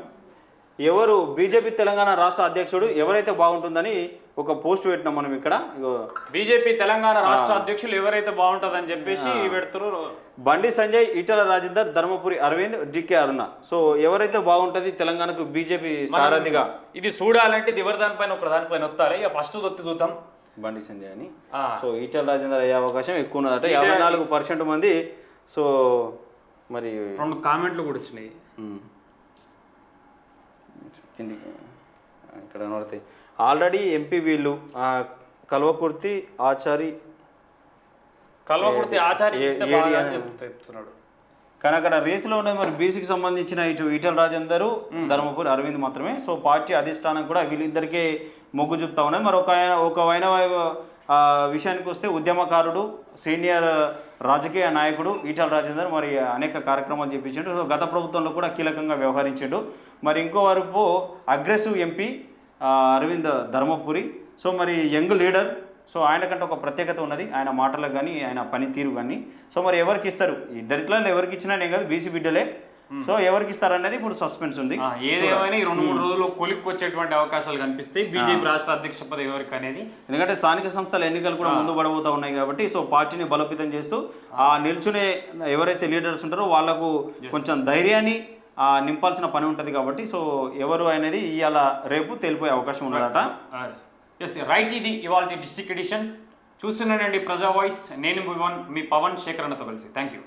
ఎవరు బీజేపీ తెలంగాణ రాష్ట్ర అధ్యక్షుడు ఎవరైతే బాగుంటుందని ఒక పోస్ట్ పెట్టినాం మనం ఇక్కడ. బీజేపీ తెలంగాణ రాష్ట్ర అధ్యక్షులు ఎవరైతే బాగుంటుందని చెప్పేసి పెడుతున్నారు. బండి సంజయ్, ఈటల రాజేందర్, ధర్మపురి అరవింద్, డికే అరుణ. సో ఎవరైతే బాగుంటుంది తెలంగాణకు బీజేపీ సారథిగా, ఇది చూడాలంటే ఇది ఎవరి దానిపైన ఒక దానిపైన వస్తారా? ఇక ఫస్ట్ వత్తి చూద్దాం బండి సంజయ్ అని. సో ఈటల రాజేందర్ అయ్యే అవకాశం ఎక్కువ ఉన్నదట, 54% మంది. సో మరి 2 కామెంట్లు కూడా వచ్చినాయి కిందికి ఇక్కడ కనబడతాయి. ఆల్రెడీ ఎంపీ వీళ్ళు కల్వకుర్తి ఆచారి చెప్తున్నాడు. కానీ అక్కడ రేసులో ఉన్నది మరి బీసీకి సంబంధించిన ఇటు ఈటల రాజేందర్, ధర్మపురి అరవింద్ మాత్రమే. సో పార్టీ అధిష్టానం కూడా వీళ్ళిద్దరికీ మొగ్గు చూపుతా ఉన్నది. మరి ఒక విషయానికి వస్తే ఉద్యమకారుడు, సీనియర్ రాజకీయ నాయకుడు ఈటల రాజేందర్ మరి అనేక కార్యక్రమాలు చేపించాడు. సో గత ప్రభుత్వంలో కూడా కీలకంగా వ్యవహరించాడు. మరి ఇంకోవైపు aggressive MP Arvind Dharmapuri. So మరి యంగ్ లీడర్. సో ఆయనకంటే ఒక ప్రత్యేకత ఉన్నది, ఆయన మాటలకు కానీ ఆయన పనితీరు కానీ. సో మరి ఎవరికి ఇస్తారు? ఇద్దరిట్లో ఎవరికి ఇచ్చినా నేను కాదు, బీసీ బిడ్డలే. సో ఎవరికి ఇస్తారనేది ఇప్పుడు సస్పెన్స్ ఉంది. ఏదేమైనా 2-3 రోజుల్లో కొలిక్కి వచ్చేటువంటి అవకాశాలు కనిపిస్తాయి బీజేపీ రాష్ట్ర అధ్యక్ష పదవి ఎవరికి అనేది. ఎందుకంటే స్థానిక సంస్థల ఎన్నికలు కూడా ముందు పడబోతూ ఉన్నాయి కాబట్టి సో పార్టీని బలోపేతం చేస్తూ ఆ నిల్చునే ఎవరైతే లీడర్స్ ఉంటారో వాళ్లకు కొంచెం ధైర్యాన్ని నింపాల్సిన పని ఉంటుంది కాబట్టి సో ఎవరు అనేది ఇవాళ రేపు తెలిపోయే అవకాశం ఉన్నదట. Yes right. ఇది ఇవాళ డిస్ట్రిక్ట్ ఎడిషన్ చూస్తున్నానండి ప్రజా వాయిస్. నేను మీ పవన్ శేఖర్ అన్నతో కలిసి. Thank you.